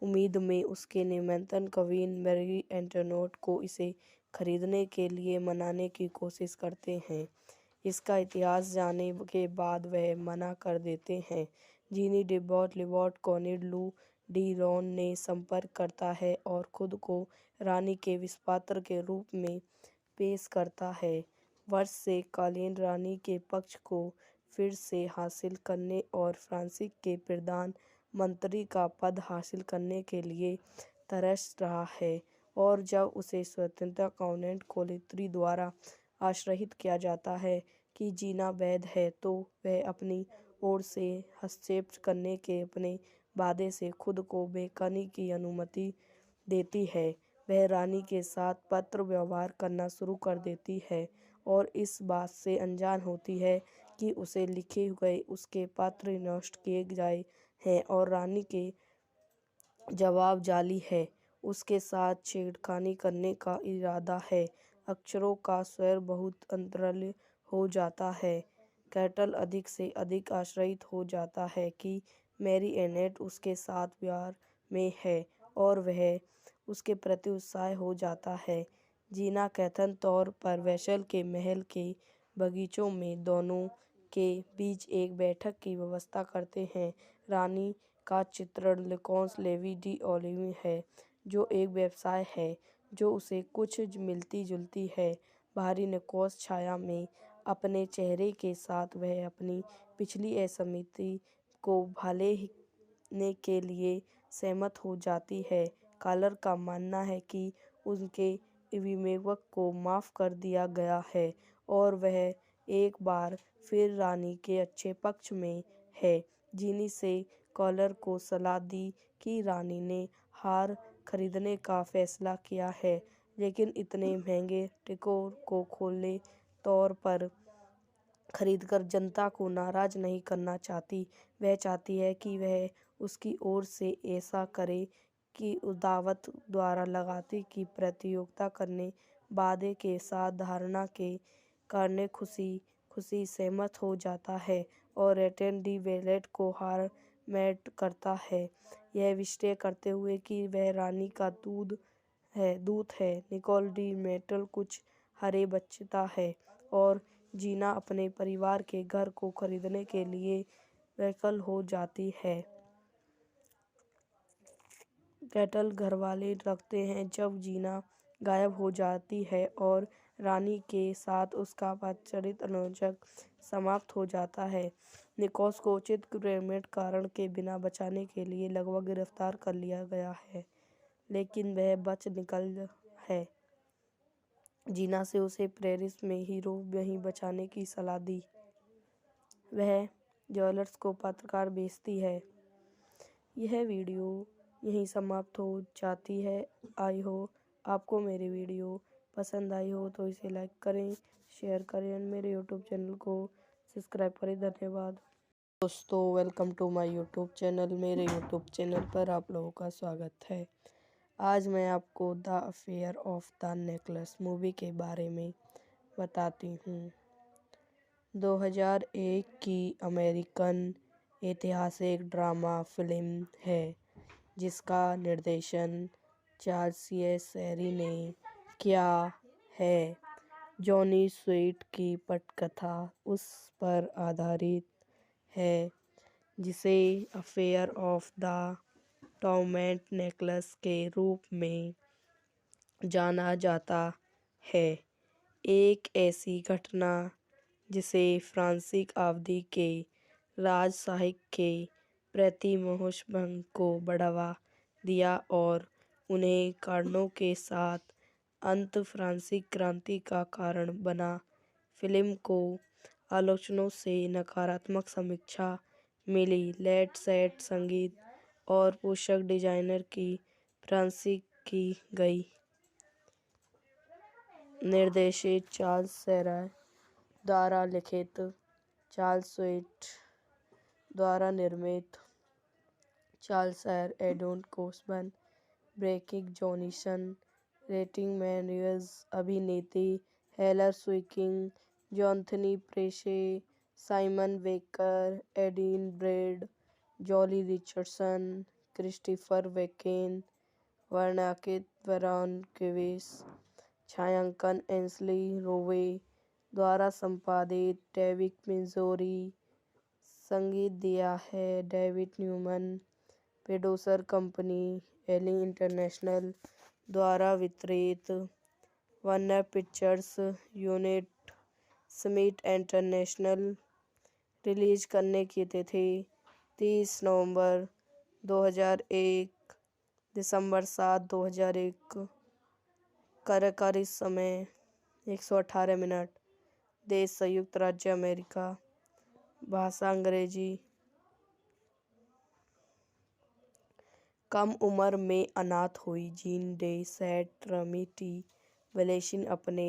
C: उम्मीद में उसके निमंत्रण क्वीन मैरी एंटोनेट को इसे खरीदने के लिए मनाने की कोशिश करते हैं। इसका इतिहास जानने के बाद वह मना कर देते हैं। जीनी डिबॉट लिबॉट कॉनिड लू डी रॉन ने संपर्क करता है और खुद को रानी के विषपात्र के रूप में पेश करता है। वर्ष से कालीन रानी के पक्ष को फिर से हासिल करने और फ्रांसिस के प्रधान मंत्री का पद हासिल करने के लिए तरस रहा है, और जब उसे स्वतंत्रता कॉन्वेंट कोलित्री द्वारा आश्रहित किया जाता है कि जीना वैध है, तो वह अपनी ओर से हस्तक्षेप करने के अपने वादे से खुद को बेकनी की अनुमति देती है। वह रानी के साथ पत्र व्यवहार करना शुरू कर देती है और इस बात से अनजान होती है कि उसे लिखे गए उसके पत्र नष्ट किए गए हैं और रानी के जवाब जाली है। उसके साथ छेड़खानी करने का इरादा है। अक्षरों का स्वर बहुत अंतराल हो जाता है। कैटल अधिक से अधिक आश्चर्यित हो जाता है कि मैरी एनेट उसके साथ प्यार में है और वह उसके प्रति उत्साह हो जाता है। जीना कथन तौर पर वेसल के महल के बगीचों में दोनों के बीच एक बैठक की व्यवस्था करते हैं। रानी का चित्रण लेकोंस लेवी डी ओलिवी है, जो एक व्यवसाय है जो उसे कुछ मिलती जुलती है। बाहरी निकोस छाया में अपने चेहरे के साथ वह अपनी पिछली असहमति को भालने के लिए सहमत हो जाती है। कॉलर का मानना है कि उनके विवेक को माफ़ कर दिया गया है और वह एक बार फिर रानी के अच्छे पक्ष में है। जीनी से कॉलर को सलाह दी कि रानी ने हार खरीदने का फैसला किया है, लेकिन इतने महंगे टिकोर को खुले तौर पर खरीदकर जनता को नाराज नहीं करना चाहती। वह चाहती है कि वह उसकी ओर से ऐसा करे कि दावत द्वारा लगाती की प्रतियोगिता करने वादे के साथ धारणा के कारण खुशी सहमत हो जाता है और रेटेन डी वेलेट को हार मैट करता है, यह विश्लेषण करते हुए कि वह रानी का दूत है। निकोल डी मेटल कुछ हरे बचता है और जीना अपने परिवार के घर को खरीदने के लिए वैकल हो जाती है। कैटल घरवाले रखते हैं जब जीना गायब हो जाती है और रानी के साथ उसका वात्सल्य अनुजक समाप्त हो जाता है। निकोस को उचित क्रेमेट कारण के बिना बचाने के लिए लगभग गिरफ्तार कर लिया गया है, लेकिन वह बच निकल है। जीना से उसे पेरिस में ही वहीं बचाने की सलाह दी। वह ज्वेलर्स को पत्रकार भेजती है। यह वीडियो यहीं समाप्त हो जाती है। आई हो आपको मेरी वीडियो पसंद आई हो तो इसे लाइक करें, शेयर करें और मेरे यूट्यूब चैनल को सब्सक्राइब करें। धन्यवाद दोस्तों, welcome to my YouTube channel. मेरे यूट्यूब चैनल पर आप लोगों का स्वागत है। आज मैं आपको the affair of the necklace movie के बारे में बताती हूँ। 2001 की अमेरिकन ऐतिहासिक ड्रामा फिल्म है जिसका निर्देशन चार्ल्स शेरी ने किया है। जॉनी स्वीट की पटकथा उस पर आधारित है, जिसे affair of the diamond necklace के रूप में जाना जाता है। एक ऐसी घटना जिसे फ्रांसीसी अवधि के राजशाही के प्रति मोहभंग को बढ़ावा दिया और उन्हें कारणों के साथ अंत फ्रांसीसी क्रांति का कारण बना। फिल्म को आलोचकों से नकारात्मक समीक्षा मिली। लेट सेट संगीत और पोशाक डिजाइनर की प्रशंसा की गई। निर्देशित चार्ल्स शेरी द्वारा लिखित, चार्ल्स स्वीट द्वारा निर्मित, चार्ल्स एडोन Kosove, Broderick Johnson, Redmond Morris, अभिनेत्री Hilary Swank, Jonathan Pryce, Simon Baker, Adrien Brody, Joely Richardson, Christopher Walken, वर्णनाकृत वैरॉन केविस, छायांकन एंसली रोवे द्वारा संपादित डेविड मिंजोरी, संगीत दिया है David Newman, producer company Eli international द्वारा वितरित, Warner Pictures unit Smith international. Release करने की तिथि 30 नवंबर 2001, दिसंबर 7, 2001। कार्यकारी समय 118 मिनट। देश संयुक्त राज्य अमेरिका। भाषा अंग्रेजी। कम उम्र में अनाथ हुई जीन डे सेंट ट्रिनिटी वैलेसिन अपने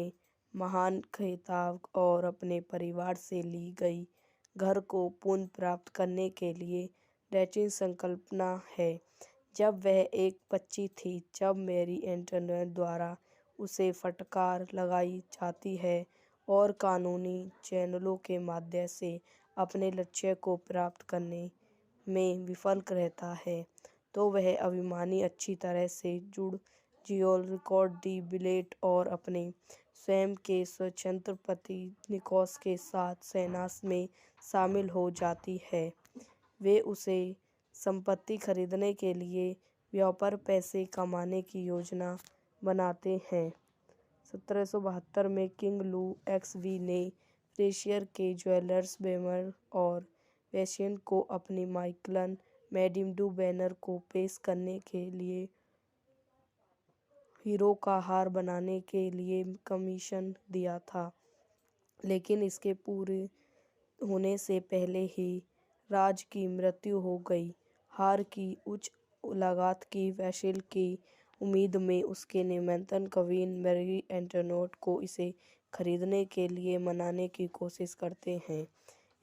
C: महान खिताब और अपने परिवार से ली गई घर को पुनः प्राप्त करने के लिए रैचिन संकल्पना है। जब वह एक बच्ची थी जब मैरी एंटोनेट द्वारा उसे फटकार लगाई जाती है और कानूनी चैनलों के माध्यम से अपने लक्ष्य को प्राप्त करने में विफल रहता है, तो वह अभिमानी अच्छी तरह से जुड़ जियोल रिकॉर्ड दी बिलेट और अपने स्वयं के स्वतंत्र पति निकोस के साथ सेना में शामिल हो जाती है। वे उसे संपत्ति खरीदने के लिए व्यापार पैसे कमाने की योजना बनाते हैं। 1772 में किंग लू एक्सवी ने फ्रेशियर के ज्वेलर्स बेमर और वेशियन को अपनी माइकलन मैडम डू बैनर को पेश करने के लिए हीरो का हार बनाने के लिए कमीशन दिया था, लेकिन इसके पूरे होने से पहले ही राज की मृत्यु हो गई। हार की उच्च लागत की वसूल की उम्मीद में उसके निमंत्रण क्वीन मैरी एंटोनेट को इसे खरीदने के लिए मनाने की कोशिश करते हैं।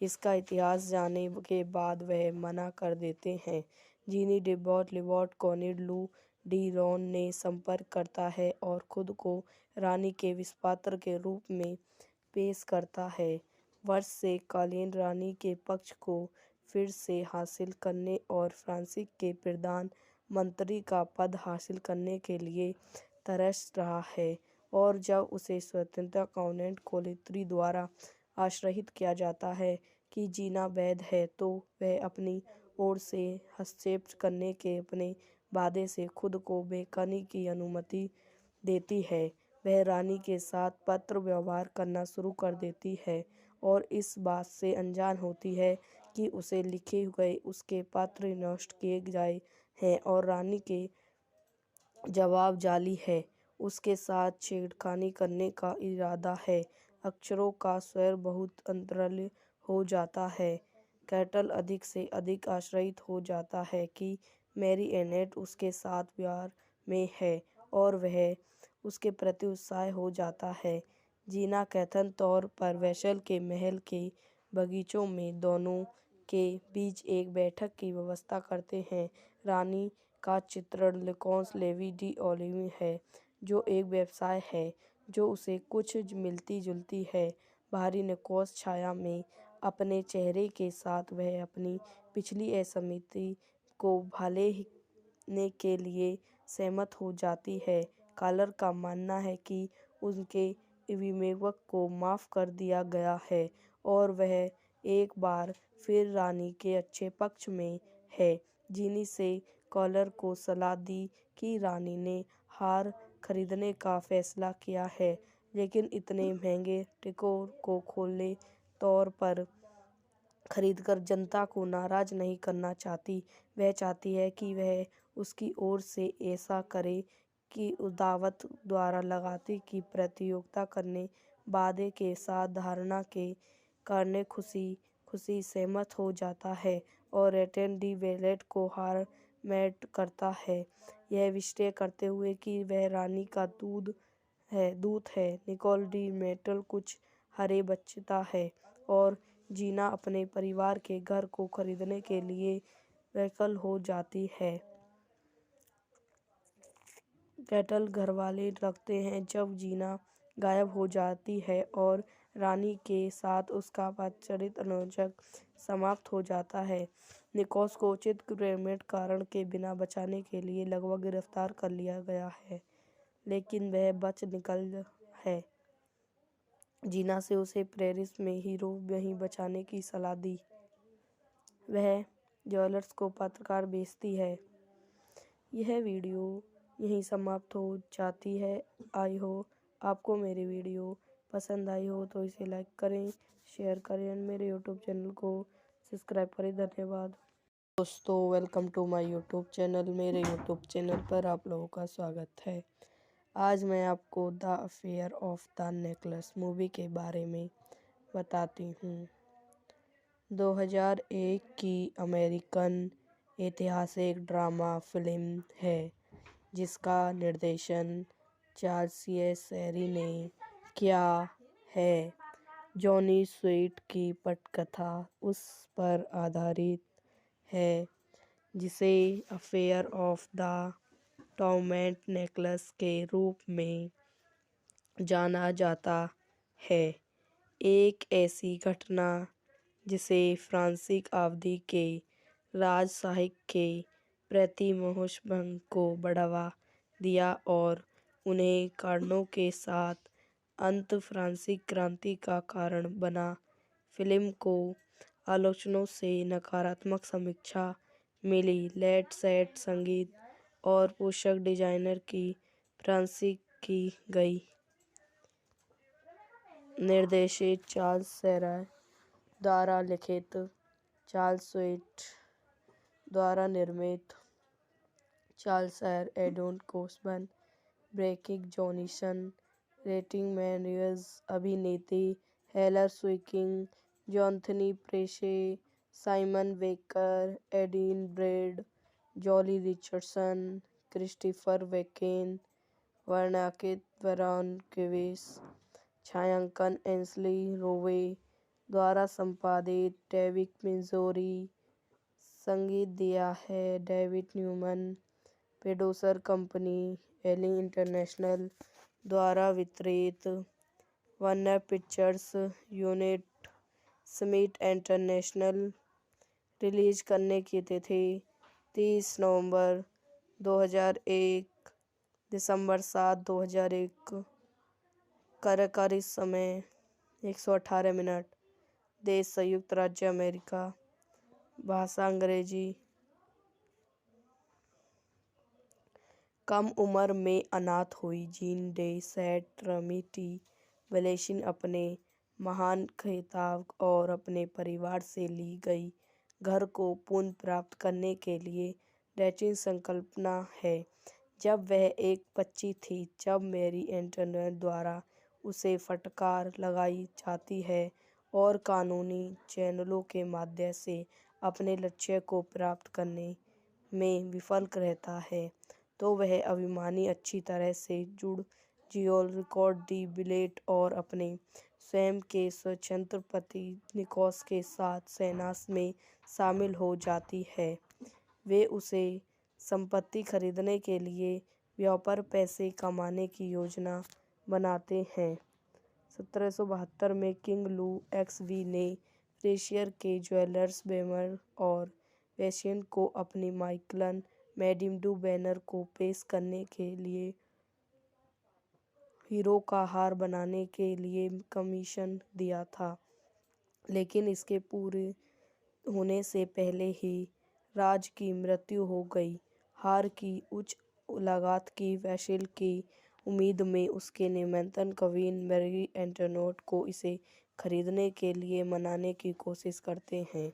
C: इसका इतिहास जानने के बाद वह मना कर देते हैं। जीनी डेबॉट लिबॉट कॉनिड लू डी रॉन ने संपर्क करता है और खुद को रानी के विस्पात्र के रूप में पेश करता है। वर्ष से कालीन रानी के पक्ष को फिर से हासिल करने और फ्रांस के प्रधान मंत्री का पद हासिल करने के लिए तरस रहा है, और जब उसे स्वतंत्रता काउंट कोलित्री द्वारा आश्रित किया जाता है कि जीना वैध है, तो वह अपनी ओर से हस्तक्षेप करने के अपने वादे से खुद को बेकनी की अनुमति देती है। वह रानी के साथ पत्र व्यवहार करना शुरू कर देती है और इस बात से अनजान होती है कि उसे लिखे गए उसके पत्र नष्ट किए गए हैं और रानी के जवाब जाली है। उसके साथ छेड़खानी करने का इरादा है। अक्षरों का स्वर बहुत अंतराल हो जाता है। कैटल अधिक से अधिक आश्चर्यित हो जाता है कि मैरी एनेट उसके साथ प्यार में है और वह उसके प्रति उत्साह हो जाता है। जीना कथन तौर पर वेसल के महल के बगीचों में दोनों के बीच एक बैठक की व्यवस्था करते हैं। रानी का चित्रण लेकोंस लेवी डी ओलिवी है, जो एक व्यवसाय है जो उसे कुछ मिलती जुलती है। बाहरी निकोस छाया में अपने चेहरे के साथ वह अपनी पिछली असहमति को भालने के लिए सहमत हो जाती है। कॉलर का मानना है कि उनके विवेक को माफ़ कर दिया गया है और वह एक बार फिर रानी के अच्छे पक्ष में है। जीनी से कॉलर को सलाह दी कि रानी ने हार खरीदने का फैसला किया है, लेकिन इतने महंगे टिकोर को खुले तौर पर खरीदकर जनता को नाराज नहीं करना चाहती। वह चाहती है कि वह उसकी ओर से ऐसा करे कि दावत द्वारा लगाती की प्रतियोगिता करने वादे के साथ धारणा के कारण खुशी खुशी सहमत हो जाता है और रेटेन डी वेलेट को हार मैट करता है, यह विश्लेषण करते हुए कि वह रानी का दूत है। निकोल डी मेटल कुछ हरे बचता है और जीना अपने परिवार के घर को खरीदने के लिए वैकल हो जाती है। कैटल घरवाले रखते हैं जब जीना गायब हो जाती है और रानी के साथ उसका पदचारित अनुजक समाप्त हो जाता है। निकोस को उचित क्रेमेट कारण के बिना बचाने के लिए लगभग गिरफ्तार कर लिया गया है, लेकिन वह बच निकल है। जीना से उसे पेरिस में हीरो वहीं बचाने की सलाह दी। वह ज्वेलर्स को पत्रकार भेजती है। यह वीडियो यहीं समाप्त हो जाती है। आई हो आपको मेरी वीडियो पसंद आई हो तो इसे लाइक करें, शेयर करें और मेरे यूट्यूब चैनल को सब्सक्राइब करें। धन्यवाद दोस्तों, welcome to my YouTube channel. मेरे यूट्यूब चैनल पर आप लोगों का स्वागत है। आज मैं आपको the affair of the necklace movie के बारे में बताती हूँ। 2001 की अमेरिकन ऐतिहासिक ड्रामा फिल्म है जिसका निर्देशन चार्ल्स सी शेरी ने किया है। जॉनी स्वीट की पटकथा उस पर आधारित है जिसे affair of the torment necklace के रूप में जाना जाता है। एक ऐसी घटना जिसे फ्रांसीसी अवधि के राजसाहित्य के प्रति मोहभंग को बढ़ावा दिया और उन्हें कारणों के साथ अंत फ्रांसीसी क्रांति का कारण बना। फिल्म को आलोचकों से नकारात्मक समीक्षा मिली। लेट सेट संगीत और पोशाक डिजाइनर की प्रशंसा की गई। निर्देशित चार्ल्स शेरी द्वारा लिखित, चार्ल्स स्वीट द्वारा निर्मित, चार्ल्स एडोन Kosove, Broderick Johnson, Redmond Morris, अभिनेत्री Hilary Swank, Jonathan Pryce, Simon Baker, Adrien Brody, Joely Richardson, Christopher Walken, वर्णनाकृत वरॉन क्विस, छायांकन एंसली रोवे द्वारा संपादित, डेविड मिज़ोरी, संगीत दिया है David Newman, producer company Eli international द्वारा वितरित, Warner Pictures unit Smith international. Release करने की तिथि 30 नवंबर 2001, दिसंबर 7, 2001। कार्यकारी समय 118 मिनट। देश संयुक्त राज्य अमेरिका। भाषा अंग्रेजी। कम उम्र में अनाथ हुई जीन डे सेंट रमी वैलेसिन अपने महान खिताब और अपने परिवार से ली गई घर को पुनः प्राप्त करने के लिए डैचिंग संकल्पना है। जब वह एक बच्ची थी जब मैरी एंटोनेट द्वारा उसे फटकार लगाई जाती है और कानूनी चैनलों के माध्यम से अपने लक्ष्य को प्राप्त करने में विफल रहता है, तो वह अभिमानी अच्छी तरह से जुड़ जियोल रिकॉर्ड दी बिलेट और अपने स्वयं के स्वतंत्र पति निकोस के साथ सेना में शामिल हो जाती है। वे उसे संपत्ति खरीदने के लिए व्यापार पैसे कमाने की योजना बनाते हैं। 1772 में किंग लू एक्सवी ने फ्रेशियर के ज्वेलर्स बेमर और वेशियन को अपनी माइकलन मैडम डू बैनर को पेश करने के लिए हीरो का हार बनाने के लिए कमीशन दिया था, लेकिन इसके पूरे होने से पहले ही राज की मृत्यु हो गई। हार की उच्च लागत की वसूली की उम्मीद में उसके निमंत्रण क्वीन मैरी एंटोनेट को इसे खरीदने के लिए मनाने की कोशिश करते हैं।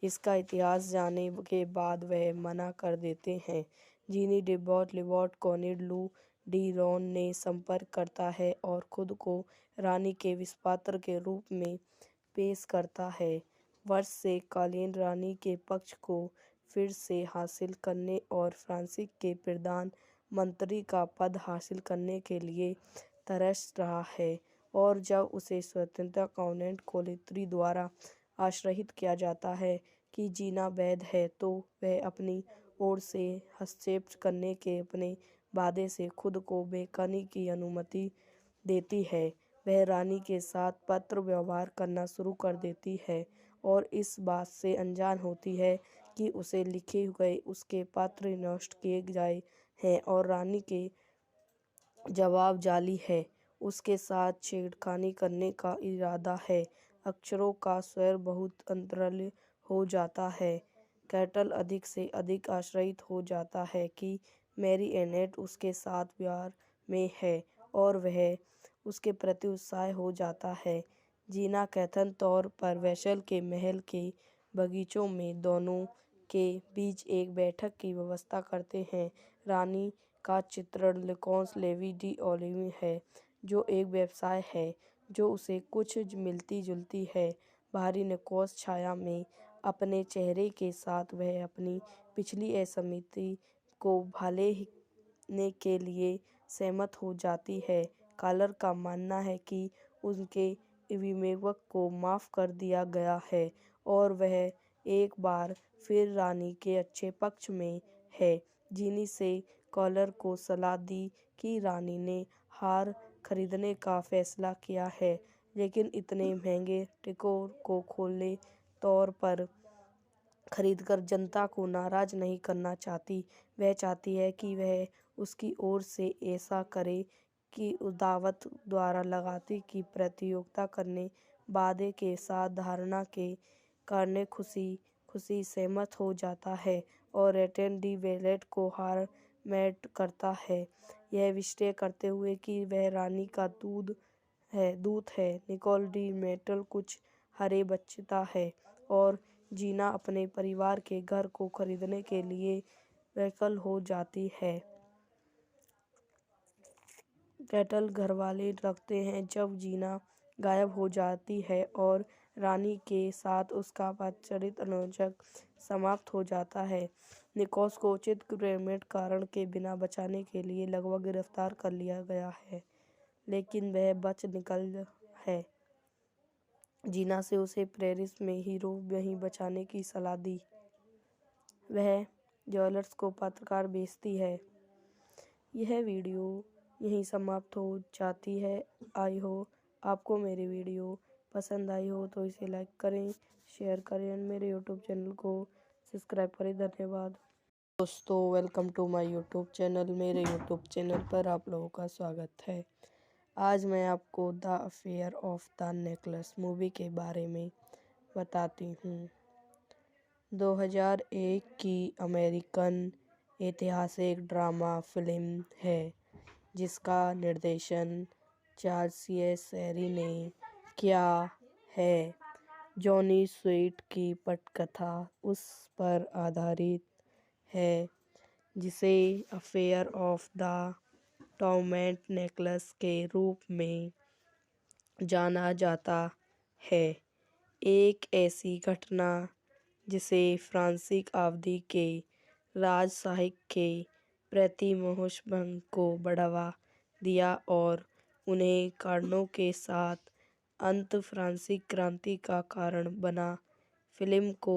C: इसका इतिहास जानने के बाद वह मना कर देते हैं। जीनी डेबॉट लिबॉट कॉनिड लू डी रॉन ने संपर्क करता है और खुद को रानी के विस्पात्र के रूप में पेश करता है। वर्ष से कालीन रानी के पक्ष को फिर से हासिल करने और फ्रांस के प्रधान मंत्री का पद हासिल करने के लिए तरस रहा है, और जब उसे स्वतंत्रता काउंट कोलित्री द्वारा आश्रित किया जाता है कि जीना वैध है, तो वह अपनी ओर से हस्तक्षेप करने के अपने वादे से खुद को बेकनी की अनुमति देती है। वह रानी के साथ पत्र व्यवहार करना शुरू कर देती है और इस बात से अनजान होती है कि उसे लिखे गए उसके पत्र नष्ट किए गए हैं और रानी के जवाब जाली है। उसके साथ छेड़खानी करने का इरादा है। अक्षरों का स्वर बहुत अंतराल हो जाता है। कैटल अधिक से अधिक आश्चर्यित हो जाता है कि मैरी एनेट उसके साथ प्यार में है और वह उसके प्रति उत्साह हो जाता है। जीना कथन तौर पर वेशल के महल के बगीचों में दोनों के बीच एक बैठक की व्यवस्था करते हैं। रानी का चित्रण लेकोंस लेवी डी ओलिवी है, जो एक व्यवसाय है जो उसे कुछ मिलती जुलती है। बाहरी निकोस छाया में अपने चेहरे के साथ वह अपनी पिछली असहमति को भालने के लिए सहमत हो जाती है। कॉलर का मानना है कि उनके अभिभावक को माफ़ कर दिया गया है और वह एक बार फिर रानी के अच्छे पक्ष में है। जीनी से कॉलर को सलाह दी कि रानी ने हार खरीदने का फैसला किया है, लेकिन इतने महंगे टिकोर को खुले तौर पर खरीदकर जनता को नाराज नहीं करना चाहती। वह चाहती है कि वह उसकी ओर से ऐसा करे कि दावत द्वारा लगाती की प्रतियोगिता करने वादे के साथ धारणा के करने खुशी खुशी सहमत हो जाता है और रेटेन डी वेलेट को हार मैट करता है, यह निश्चय करते हुए कि वह रानी का दूत है। निकोल डी मेटल कुछ हरे बचता है और जीना अपने परिवार के घर को खरीदने के लिए वैकल हो जाती है। कैटल घरवाले रखते हैं जब जीना गायब हो जाती है और रानी के साथ उसका पदचारित अनुजक समाप्त हो जाता है। निकोस को उचित क्रेमेट कारण के बिना बचाने के लिए लगभग गिरफ्तार कर लिया गया है, लेकिन वह बच निकल है। जीना से उसे पेरिस में हीरो वहीं बचाने की सलाह दी। वह ज्वेलर्स को पत्रकार भेजती है। यह वीडियो यहीं समाप्त हो जाती है। आई हो आपको मेरी वीडियो पसंद आई हो तो इसे लाइक करें, शेयर करें और मेरे यूट्यूब चैनल को सब्सक्राइब करें। धन्यवाद दोस्तों, welcome to my YouTube channel. मेरे यूट्यूब चैनल पर आप लोगों का स्वागत है। आज मैं आपको the affair of the necklace movie के बारे में बताती हूँ। 2001 की अमेरिकन ऐतिहासिक ड्रामा फिल्म है जिसका निर्देशन चार्ल्स शेरी ने किया है। जॉनी स्वीट की पटकथा उस पर आधारित है जिसे affair of the torment necklace के रूप में जाना जाता है। एक ऐसी घटना जिसे फ्रांसीसी अवधि के राजसाहित्य के प्रति मोहभंग को बढ़ावा दिया और उन्हें कारणों के साथ अंत फ्रांसीसी क्रांति का कारण बना। फिल्म को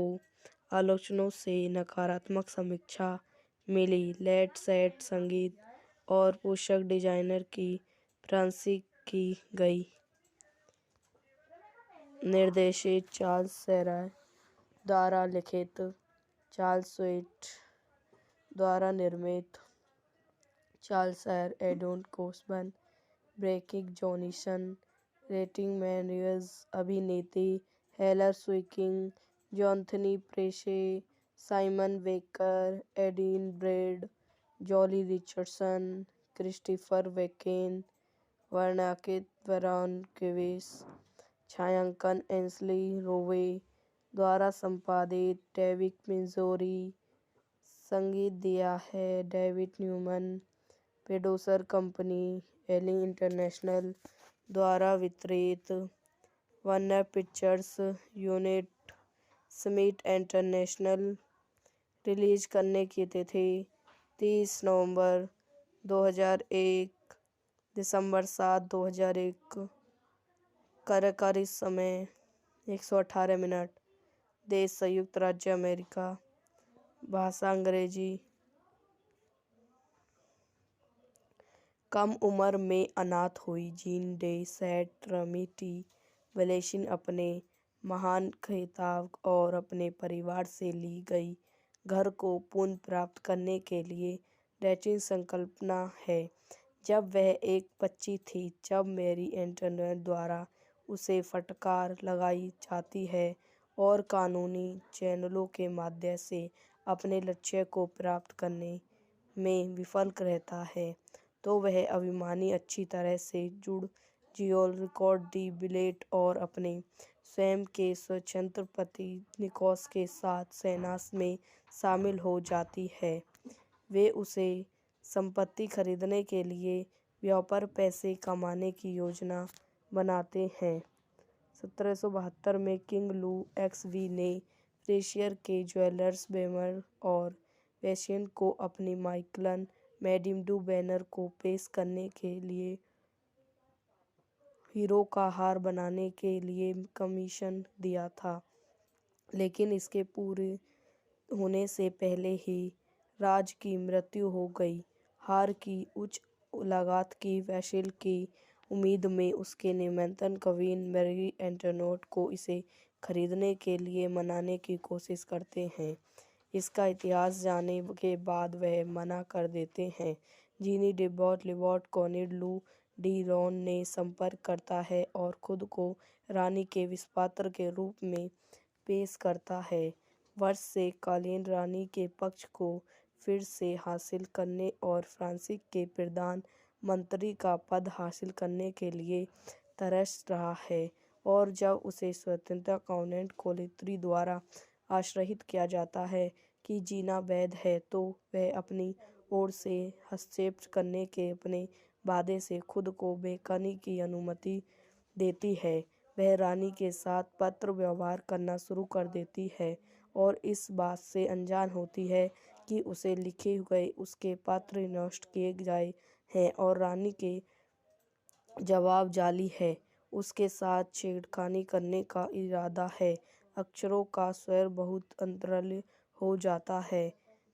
C: आलोचकों से नकारात्मक समीक्षा मिली। लेट सेट संगीत और पोशाक डिजाइनर की प्रशंसा की गई। निर्देशित चार्ल्स शेरी द्वारा लिखित, चार्ल्स स्वीट द्वारा निर्मित, चार्ल्स शेर, एडोन Kosove, Broderick Johnson, Redmond Morris, अभिनेत्री Hilary Swank, Jonathan Pryce, Simon Baker, Adrien Brody, Joely Richardson, Christopher Walken, वर्णनाकृत ब्राउन केविस, छायांकन एंसली रोवे द्वारा संपादित, डेविड मिज़ोरी, संगीत दिया है डेविड न्यूमन, प्रोड्यूसर कंपनी एलिंग इंटरनेशनल द्वारा वितरित, Warner Pictures unit Smith international. Release करने की तिथि 30 नवंबर 2001, दिसंबर 7, 2001। कार्यकारी समय 118 मिनट। देश संयुक्त राज्य अमेरिका। भाषा अंग्रेजी। कम उम्र में अनाथ हुई जीन डे सैड ट्रिनिटी वैलेशन अपने महान खिताब और अपने परिवार से ली गई घर को पुनः प्राप्त करने के लिए रैचिन संकल्पना है। जब वह एक बच्ची थी जब मैरी एंटोनेट द्वारा उसे फटकार लगाई जाती है और कानूनी चैनलों के माध्यम से अपने लक्ष्य को प्राप्त करने में विफल रहता है, तो वह अभिमानी अच्छी तरह से जुड़ जियोल रिकॉर्ड दी बिलेट और अपने स्वयं के स्वतंत्र पति निकोस के साथ सेना में शामिल हो जाती है। वे उसे संपत्ति खरीदने के लिए व्यापार पैसे कमाने की योजना बनाते हैं। 1772 में किंग लू एक्सवी ने फ्रेशियर के ज्वेलर्स बेमर और वेशियन को अपनी माइकलन मैडिम डू बैनर को पेश करने के लिए हीरो का हार बनाने के लिए कमीशन दिया था, लेकिन इसके पूरे होने से पहले ही राज की मृत्यु हो गई। हार की उच्च लागत की वसूल की उम्मीद में उसके निमंत्रण क्वीन मैरी एंटोनेट को इसे खरीदने के लिए मनाने की कोशिश करते हैं। इसका इतिहास जानने के बाद वह मना कर देते हैं। जीनी डे लिबॉट कॉनिड लू डी रॉन ने संपर्क करता है और खुद को रानी के विस्पात्र के रूप में पेश करता है। वर्ष से कालीन रानी के पक्ष को फिर से हासिल करने और फ्रांस के प्रधान मंत्री का पद हासिल करने के लिए तरस रहा है, और जब उसे स्वतंत्रता काउंट कोलित्री द्वारा आश्रित किया जाता है कि जीना वैध है, तो वह अपनी ओर से हस्तक्षेप करने के अपने वादे से खुद को बेकनी की अनुमति देती है। वह रानी के साथ पत्र व्यवहार करना शुरू कर देती है और इस बात से अनजान होती है कि उसे लिखे गए उसके पत्र नष्ट किए गए हैं और रानी के जवाब जाली है। उसके साथ छेड़खानी करने का इरादा है। अक्षरों का स्वर बहुत अंतराल हो जाता है।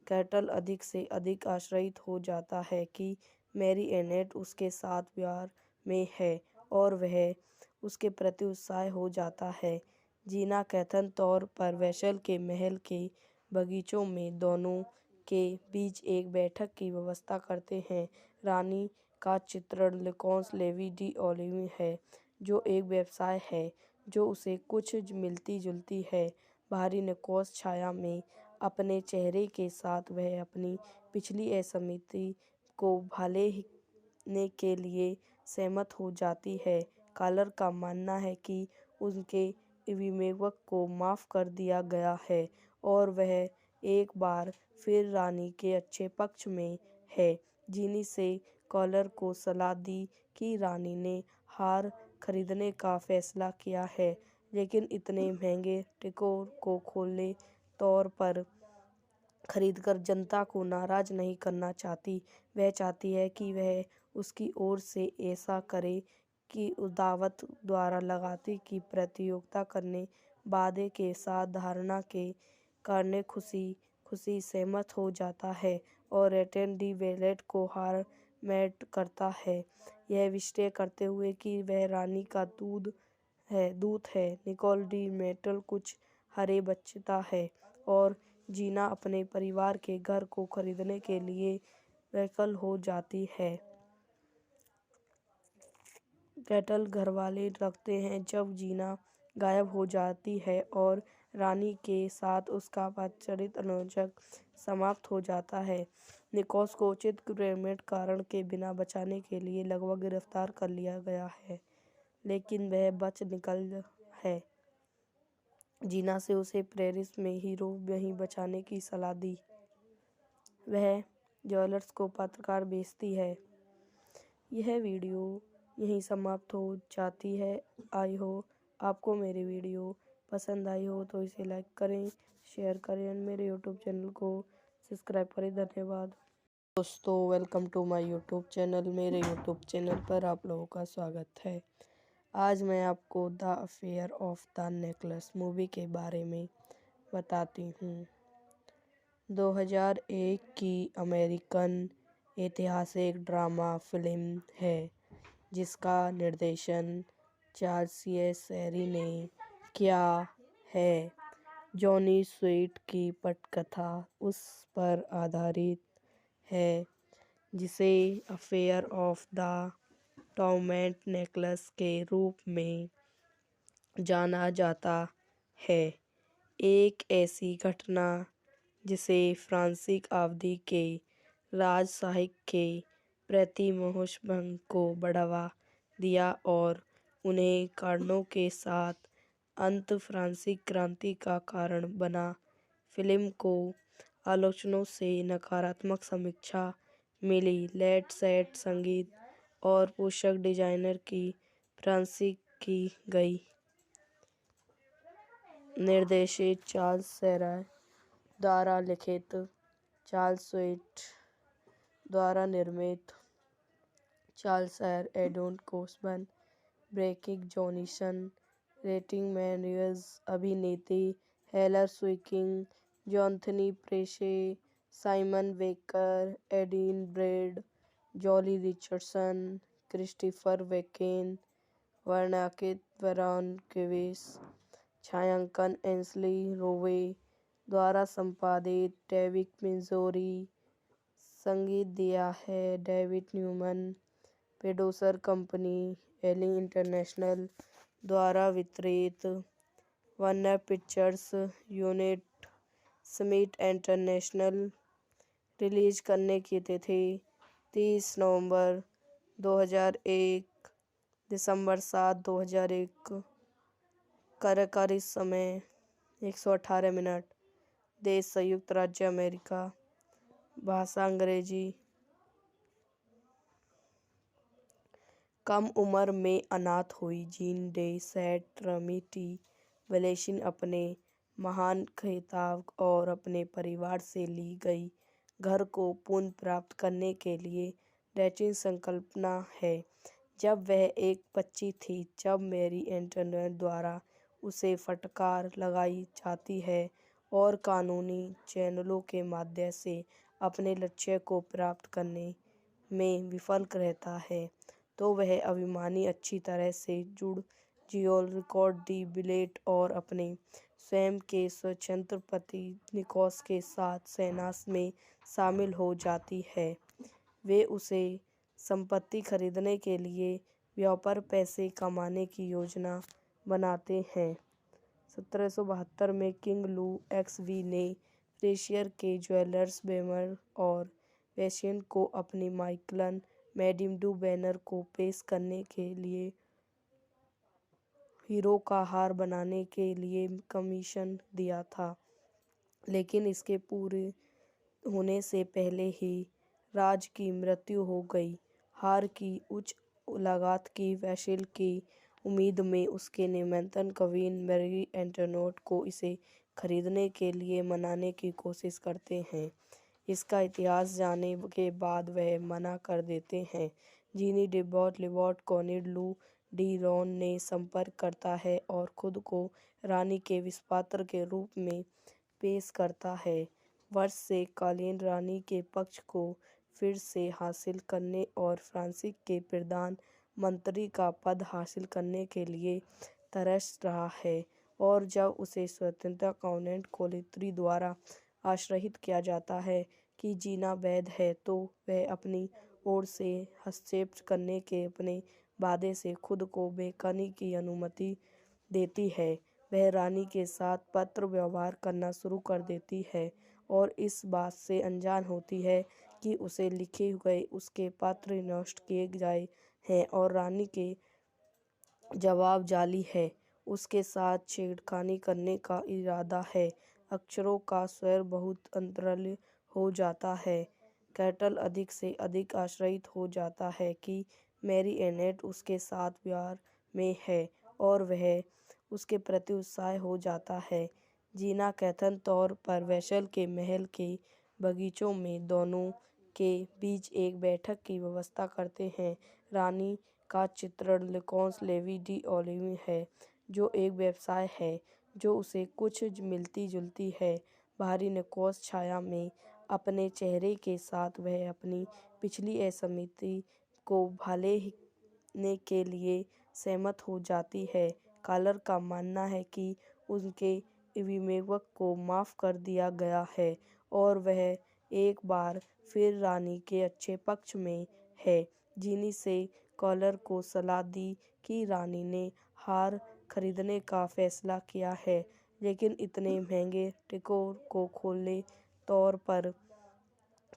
C: कैटल अधिक से अधिक आश्रित हो जाता है कि मैरी एनेट उसके साथ प्यार में है और वह उसके प्रति उत्साह हो जाता है। जीना कथन तौर पर वेशल के महल के बगीचों में दोनों के बीच एक बैठक की व्यवस्था करते हैं। रानी का चित्रण लेकोंस लेवी डी ओलिवी है, जो एक व्यवसाय है जो उसे कुछ मिलती जुलती है। बाहरी निकोस छाया में अपने चेहरे के साथ वह अपनी पिछली असहमति को भालने के लिए सहमत हो जाती है। कॉलर का मानना है कि उनके विवेक को माफ़ कर दिया गया है और वह एक बार फिर रानी के अच्छे पक्ष में है। जीनी से कॉलर को सलाह दी कि रानी ने हार खरीदने का फैसला किया है, लेकिन इतने महंगे टिकोर को खुले तौर पर खरीदकर जनता को नाराज नहीं करना चाहती। वह चाहती है कि वह उसकी ओर से ऐसा करे कि दावत द्वारा लगाती की प्रतियोगिता करने वादे के साथ धारणा के कारण खुशी सहमत हो जाता है और रेटेन डी वेलेट को हार मैट करता है, यह विश्लेषण करते हुए कि वह रानी का दूत है। निकोल डी मेटल कुछ हरे बचता है और जीना अपने परिवार के घर को खरीदने के लिए वैकल हो जाती है। कैटल घरवाले रखते हैं जब जीना गायब हो जाती है और रानी के साथ उसका पारिवारिक अनुबंध समाप्त हो जाता है। निकोस को उचित क्रिमिनल कारण के बिना बचाने के लिए लगभग गिरफ्तार कर लिया गया है, लेकिन वह बच निकल है। जीना से उसे पेरिस में हीरो नहीं बचाने की सलाह दी। वह ज्वेलर्स को पत्रकार भेजती है। यह वीडियो यहीं समाप्त हो जाती है। आई हो आपको मेरी वीडियो पसंद आई हो तो इसे लाइक करें, शेयर करें और मेरे यूट्यूब चैनल को सब्सक्राइब करें। धन्यवाद दोस्तों, welcome to my YouTube channel. मेरे यूट्यूब चैनल पर आप लोगों का स्वागत है। आज मैं आपको the affair of the necklace movie के बारे में बताती हूँ। 2001 की अमेरिकन ऐतिहासिक ड्रामा फिल्म है जिसका निर्देशन चार्ल्स शेरी ने किया है। जॉनी स्वीट की पटकथा उस पर आधारित है जिसे affair of the torment necklace के रूप में जाना जाता है। एक ऐसी घटना जिसे फ्रांसीसी अवधि के राज साहित्य के प्रति मोहभंग को बढ़ावा दिया और उन्हें कारणों के साथ अंत फ्रांसीसी क्रांति का कारण बना। फिल्म को आलोचकों से नकारात्मक समीक्षा मिली। लेट सेट संगीत और पोशाक डिजाइनर की प्रशंसा की गई। निर्देशित चार्ल्स शेरी द्वारा लिखित, चार्ल्स स्वीट द्वारा निर्मित। चार्ल्स शेरी, एडोन Kosove, Broderick Johnson, Redmond Morris. अभिनेत्री Hilary Swank, Jonathan Pryce, Simon Baker, Adrien Brody, Joely Richardson, Christopher Walken. वर्णनाकित ब्रायन केविस। छायांकन एंसली रोवे द्वारा संपादित, डेविड मिज़ोरी। संगीत दिया है डेविड न्यूमैन। प्रोड्यूसर कंपनी एलिंग इंटरनेशनल द्वारा वितरित। Warner Pictures unit Smith international. Release करने की तिथि 30 नवंबर 2001, दिसंबर 7, 2001। कार्यकारी समय 118 मिनट। देश संयुक्त राज्य अमेरिका। भाषा अंग्रेजी। कम उम्र में अनाथ हुई जीन डे सैंट ट्रिनिटी वैलेसिन अपने महान खिताब और अपने परिवार से ली गई घर को पुनः प्राप्त करने के लिए डैचिन संकल्पना है। जब वह एक बच्ची थी जब मैरी एंटोनेट द्वारा उसे फटकार लगाई जाती है और कानूनी चैनलों के माध्यम से अपने लक्ष्य को प्राप्त करने में विफल रहता है, तो वह अभिमानी अच्छी तरह से जुड़ जियोल रिकॉर्ड दी बिलेट और अपने स्वयं के स्वतंत्र पति निकोस के साथ सेना में शामिल हो जाती है। वे उसे संपत्ति खरीदने के लिए व्यापार पैसे कमाने की योजना बनाते हैं। 1772 में किंग लू एक्सवी ने फ्रेशियर के ज्वेलर्स बेमर और वेशियन को अपनी माइकलन मैडम डू बैनर को पेश करने के लिए हीरो का हार बनाने के लिए कमीशन दिया था, लेकिन इसके पूरे होने से पहले ही राज की मृत्यु हो गई। हार की उच्च लागत की वसूली की उम्मीद में उसके निमंत्रण क्वीन मैरी एंटोनेट को इसे खरीदने के लिए मनाने की कोशिश करते हैं। इसका इतिहास जानने के बाद वह मना कर देते हैं। जीनी डेबॉट लिबॉट कॉनिड लू डी रॉन ने संपर्क करता है और खुद को रानी के विषपात्र के रूप में पेश करता है। वर्ष से कालीन रानी के पक्ष को फिर से हासिल करने और फ्रांस के प्रधान मंत्री का पद हासिल करने के लिए तरस रहा है, और जब उसे स्वतंत्रता काउंट कोलित्री द्वारा आश्रित किया जाता है कि जीना वैध है, तो वह अपनी ओर से हस्तक्षेप करने के अपने वादे से खुद को बेकनी की अनुमति देती है। वह रानी के साथ पत्र व्यवहार करना शुरू कर देती है और इस बात से अनजान होती है कि उसे लिखे गए उसके पत्र नष्ट किए गए हैं और रानी के जवाब जाली है। उसके साथ छेड़खानी करने का इरादा है। अक्षरों का स्वर बहुत अंतराल हो जाता है। कैटल अधिक से अधिक आश्चर्यित हो जाता है कि मैरी एनेट उसके साथ प्यार में है और वह उसके प्रति उत्साह हो जाता है। जीना कथन तौर पर वेसल के महल के बगीचों में दोनों के बीच एक बैठक की व्यवस्था करते हैं। रानी का चित्रण लेकोंस लेवी डी ओलिवी है, जो एक व्यवसाय है जो उसे कुछ मिलती जुलती है। बाहरी निकोस छाया में अपने चेहरे के साथ वह अपनी पिछली असहमति को भालने के लिए सहमत हो जाती है। कॉलर का मानना है कि उनके अभिभावक को माफ़ कर दिया गया है और वह एक बार फिर रानी के अच्छे पक्ष में है। जीनी से कॉलर को सलाह दी कि रानी ने हार खरीदने का फैसला किया है, लेकिन इतने महंगे टिकोर को खुले तौर पर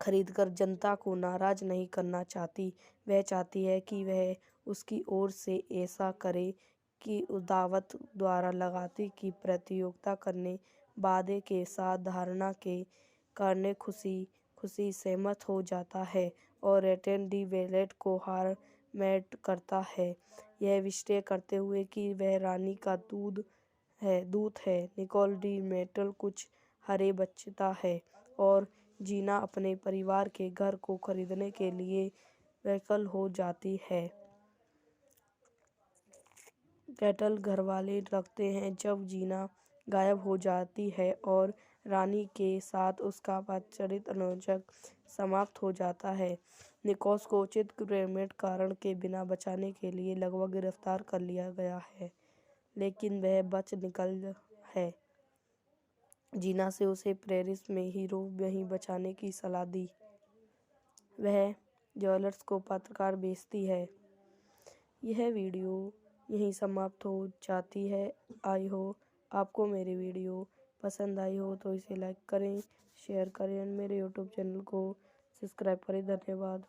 C: खरीदकर जनता को नाराज़ नहीं करना चाहती। वह चाहती है कि वह उसकी ओर से ऐसा करे कि दावत द्वारा लगाती की प्रतियोगिता करने वादे के साथ धारणा के करने खुशी सहमत हो जाता है और एटन डी वेलेट को हार मैट करता है, यह निश्चय करते हुए कि वह रानी का दूत है। निकोल डी मेटल कुछ हरे बचता है और जीना अपने परिवार के घर को खरीदने के लिए वैकल हो जाती है। कैटल घरवाले रखते हैं जब जीना गायब हो जाती है और रानी के साथ उसका वात्सल्य अनुजक समाप्त हो जाता है। निकोस को उचित क्रेमेट कारण के बिना बचाने के लिए लगभग गिरफ्तार कर लिया गया है, लेकिन वह बच निकल है। जीना से उसे पेरिस में हीरो वहीं बचाने की सलाह दी। वह ज्वेलर्स को पत्रकार भेजती है। यह वीडियो यहीं समाप्त हो जाती है। आई हो आपको मेरी वीडियो पसंद आई हो तो इसे लाइक करें, शेयर करें और मेरे यूट्यूब चैनल को सब्सक्राइब करें। धन्यवाद।